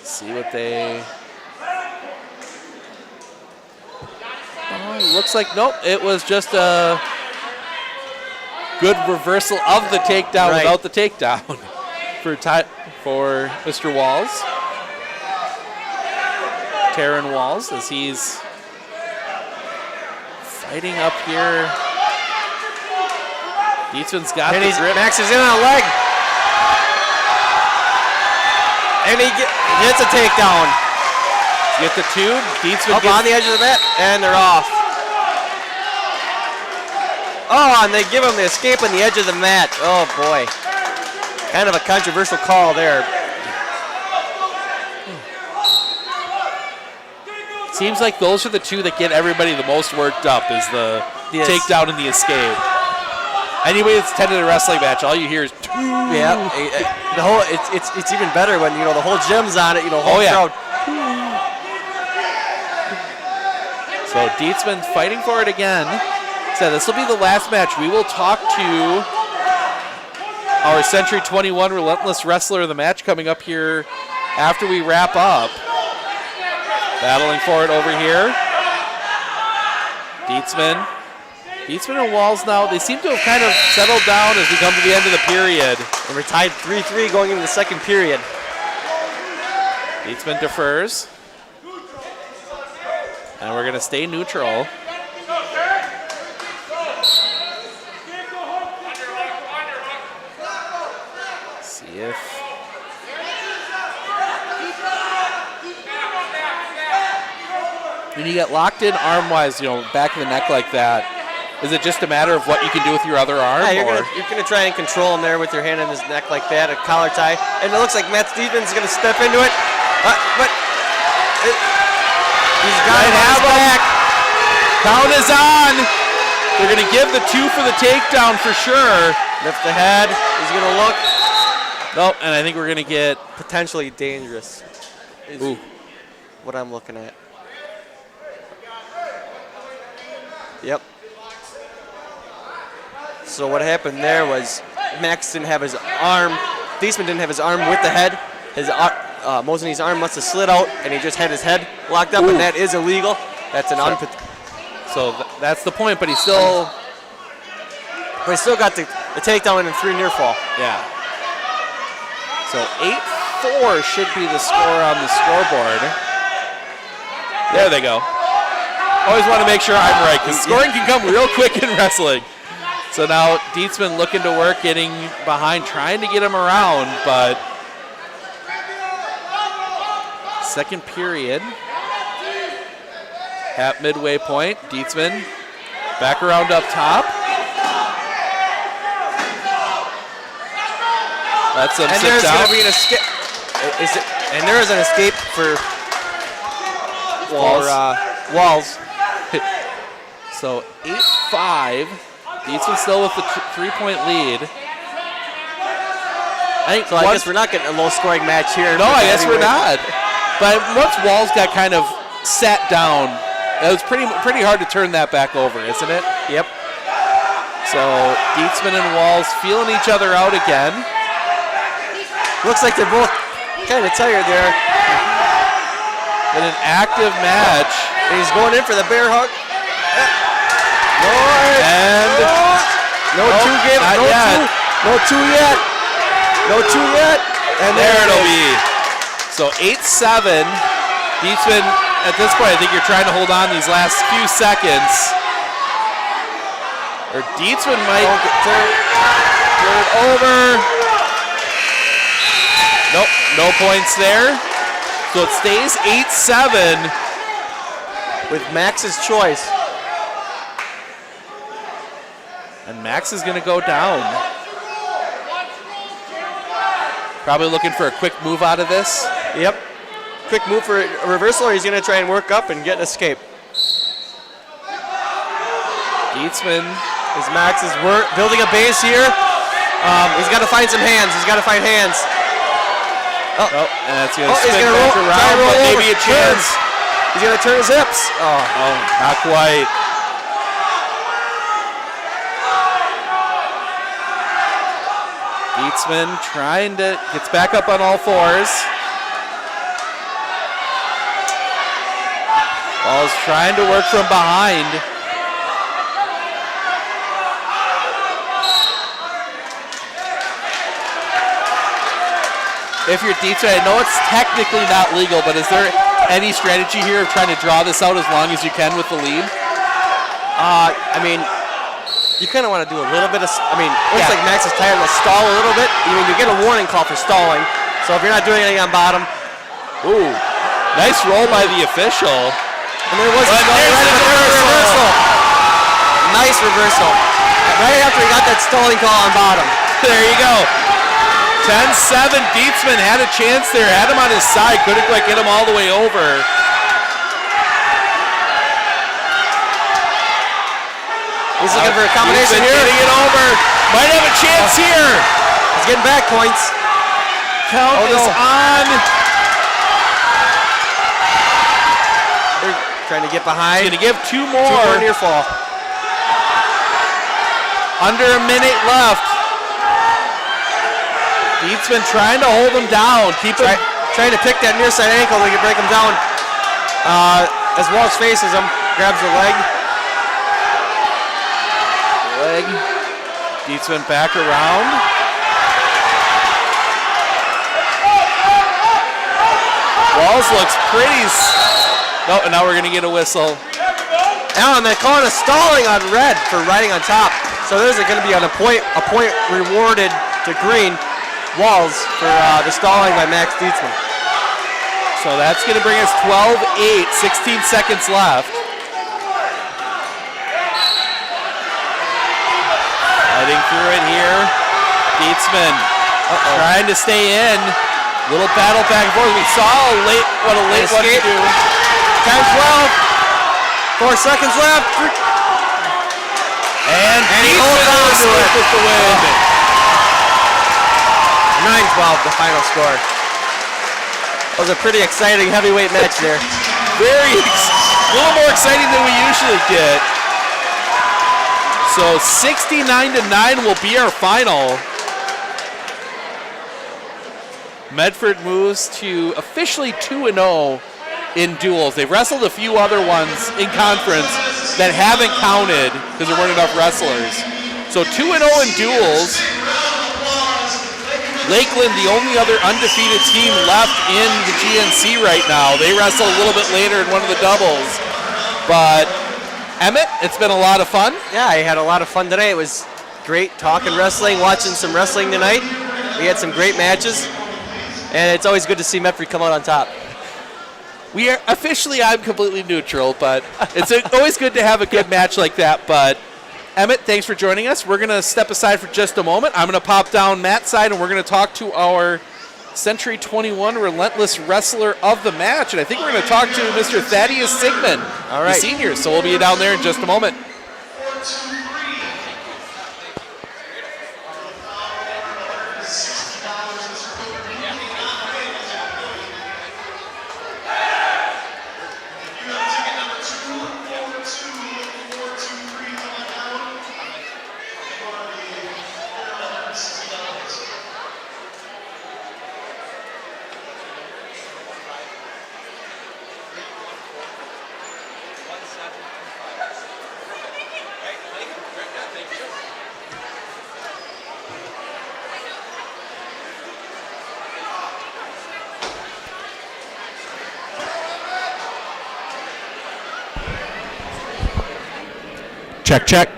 See what they. Oh, looks like nope. It was just a good reversal of the takedown without the takedown for Mr. Walls. Taryn Walls as he's fighting up here. Dietzman's got the grip. Max is in on a leg. And he gets a takedown. Get the two. Dietzman up on the edge of the mat, and they're off. Oh, and they give him the escape on the edge of the mat. Oh, boy. Kind of a controversial call there. Seems like those are the two that get everybody the most worked up is the takedown and the escape. Anyway, it's tentative wrestling match. All you hear is two. Yeah, the whole it's even better when the whole gym's on it. Whole crowd. So Dietzman's fighting for it again. So this will be the last match. We will talk to our Century 21 Relentless Wrestler of the match coming up here after we wrap up. Battling for it over here. Dietzman and Walls now, they seem to have kind of settled down as we come to the end of the period. And we're tied 3-3 going into the second period. Dietzman defers. And we're going to stay neutral. See if... When you get locked in arm-wise, back of the neck like that, is it just a matter of what you can do with your other arm? Yeah, you're gonna try and control him there with your hand in his neck like that, a collar tie. And it looks like Matt Stevens is gonna step into it. He's got to have back. Count is on. They're gonna give the two for the takedown for sure. Lift the head. He's gonna look. Nope, and I think we're gonna get potentially dangerous. Ooh. What I'm looking at. Yep. So what happened there was Max didn't have his arm. Dietzman didn't have his arm with the head. His Mosinee's arm must have slid out, and he just had his head locked up, and that is illegal. That's an So that's the point, but he still got the takedown and a 3 near fall. Yeah. So 8-4 should be the score on the scoreboard. There they go. Always want to make sure I'm right, because scoring can come real quick in wrestling. So now Dietzman looking to work, getting behind, trying to get him around, but second period at midway point. Dietzman back around up top. That's him. And there's going to be an escape. And there is an escape for Walls. So 8-5. Dietzman still with the 3-point lead. I guess we're not getting a low-scoring match here. No, I guess we're not. But once Walls got kind of sat down, it was pretty hard to turn that back over, isn't it? Yep. So Dietzman and Walls feeling each other out again. Looks like they're both kind of tired there. In an active match. And he's going in for the bear hug. No two yet. And there it'll be. So 8-7. Dietzman, at this point, I think you're trying to hold on these last few seconds. Or Dietzman might turn it over. Nope, no points there. So it stays 8-7. With Max's choice. And Max is going to go down. Probably looking for a quick move out of this. Yep. Quick move for a reversal, or he's going to try and work up and get an escape. Dietzman. As Max is building a base here. He's got to find some hands. He's got to find hands. Oh, and that's going to spin he's gonna back around, but maybe a chance. He's going to turn his hips. Oh, not quite. Dietzman gets back up on all fours. Ball's trying to work from behind. If you're Dietzman, I know it's technically not legal, but is there any strategy here of trying to draw this out as long as you can with the lead? I mean, you kind of want to do a little bit of, looks like Max is tired to stall a little bit. You get a warning call for stalling. So if you're not doing anything on bottom. Ooh, nice roll by the official. And there was a reversal. Nice reversal. Right after he got that stalling call on bottom. There you go. 10-7, Dietzman had a chance there, had him on his side, couldn't quite get him all the way over. He's looking for a combination here. Getting it over. Might have a chance here. He's getting back points. Count is on. They're trying to get behind. He's going to give two more. Two more near fall. Under a minute left. Dietzman trying to hold him down. Trying to pick that near side ankle to break him down. As Walsh faces him, grabs the leg. Dietzman back around. Walls looks pretty. No, and now we're going to get a whistle. Oh, and they're calling a stalling on red for riding on top. So there's going to be a point rewarded to green. Walls for the stalling by Max Dietzman. So that's going to bring us 12-8, 16 seconds left. Heading through it here. Dietzman trying to stay in. Little battle back and forth. We saw what a late one to do. 10-12. 4 seconds left. And he holds on to it with the win. 9-12, the final score. That was a pretty exciting heavyweight match there. A little more exciting than we usually get. So 69-9 will be our final. Medford moves to officially 2-0 in duels. They've wrestled a few other ones in conference that haven't counted because there weren't enough wrestlers. So 2-0 in duels. Lakeland, the only other undefeated team left in the GNC right now. They wrestle a little bit later in one of the doubles. But Emmett, it's been a lot of fun. Yeah, I had a lot of fun today. It was great talking wrestling, watching some wrestling tonight. We had some great matches. And it's always good to see Medford come out on top. We are officially, I'm completely neutral, but it's always good to have a good match like that. But Emmett, thanks for joining us. We're going to step aside for just a moment. I'm going to pop down Matt's side, and we're going to talk to our Century 21 Relentless Wrestler of the match. And I think we're going to talk to Mr. Thaddeus Sigmund, the senior. So we'll be down there in just a moment. Check, check.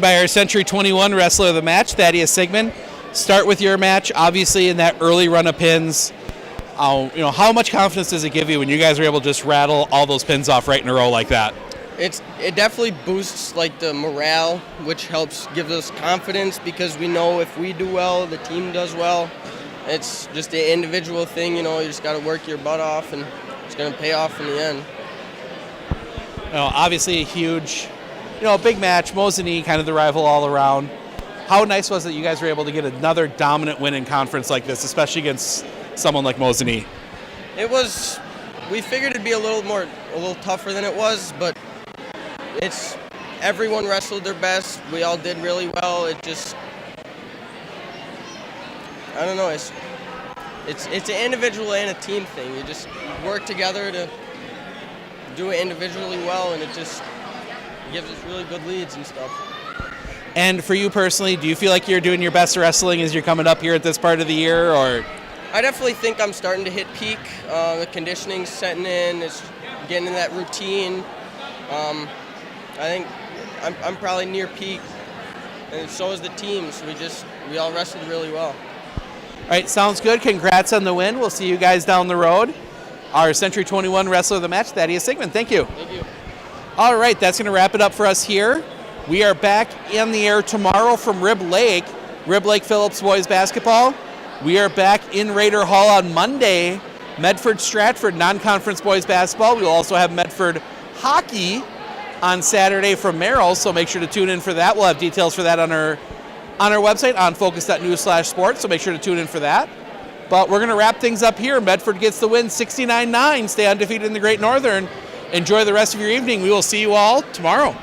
By our Century 21 wrestler of the match, Thaddeus Sigmund. Start with your match, obviously in that early run of pins. How much confidence does it give you when you guys are able to just rattle all those pins off right in a row like that? It definitely boosts like the morale, which helps give us confidence because we know if we do well, the team does well. It's just an individual thing, you just got to work your butt off, and it's going to pay off in the end. Obviously a huge, big match. Mosinee, kind of the rival all around. How nice was it that you guys were able to get another dominant win in conference like this, especially against someone like Mosinee? We figured it'd be a little tougher than it was, but everyone wrestled their best. We all did really well. I don't know. It's an individual and a team thing. You just work together to do it individually well, and it just gives us really good leads and stuff. And for you personally, do you feel like you're doing your best wrestling as you're coming up here at this part of the year, or? I definitely think I'm starting to hit peak. The conditioning's setting in. It's getting in that routine. I think I'm probably near peak, and so is the team. So we all wrestled really well. All right, sounds good. Congrats on the win. We'll see you guys down the road. Our Century 21 wrestler of the match, Thaddeus Sigmund. Thank you. Thank you. All right, that's going to wrap it up for us here. We are back in the air tomorrow from Rib Lake Phillips boys basketball. We are back in Raider Hall on Monday, Medford Stratford non-conference boys basketball. We will also have Medford hockey on Saturday from Merrill, so make sure to tune in for that. We'll have details for that on our website on focus.news/sports, so make sure to tune in for that. But we're going to wrap things up here. Medford gets the win 69-9. Stay undefeated in the Great Northern. Enjoy the rest of your evening. We will see you all tomorrow.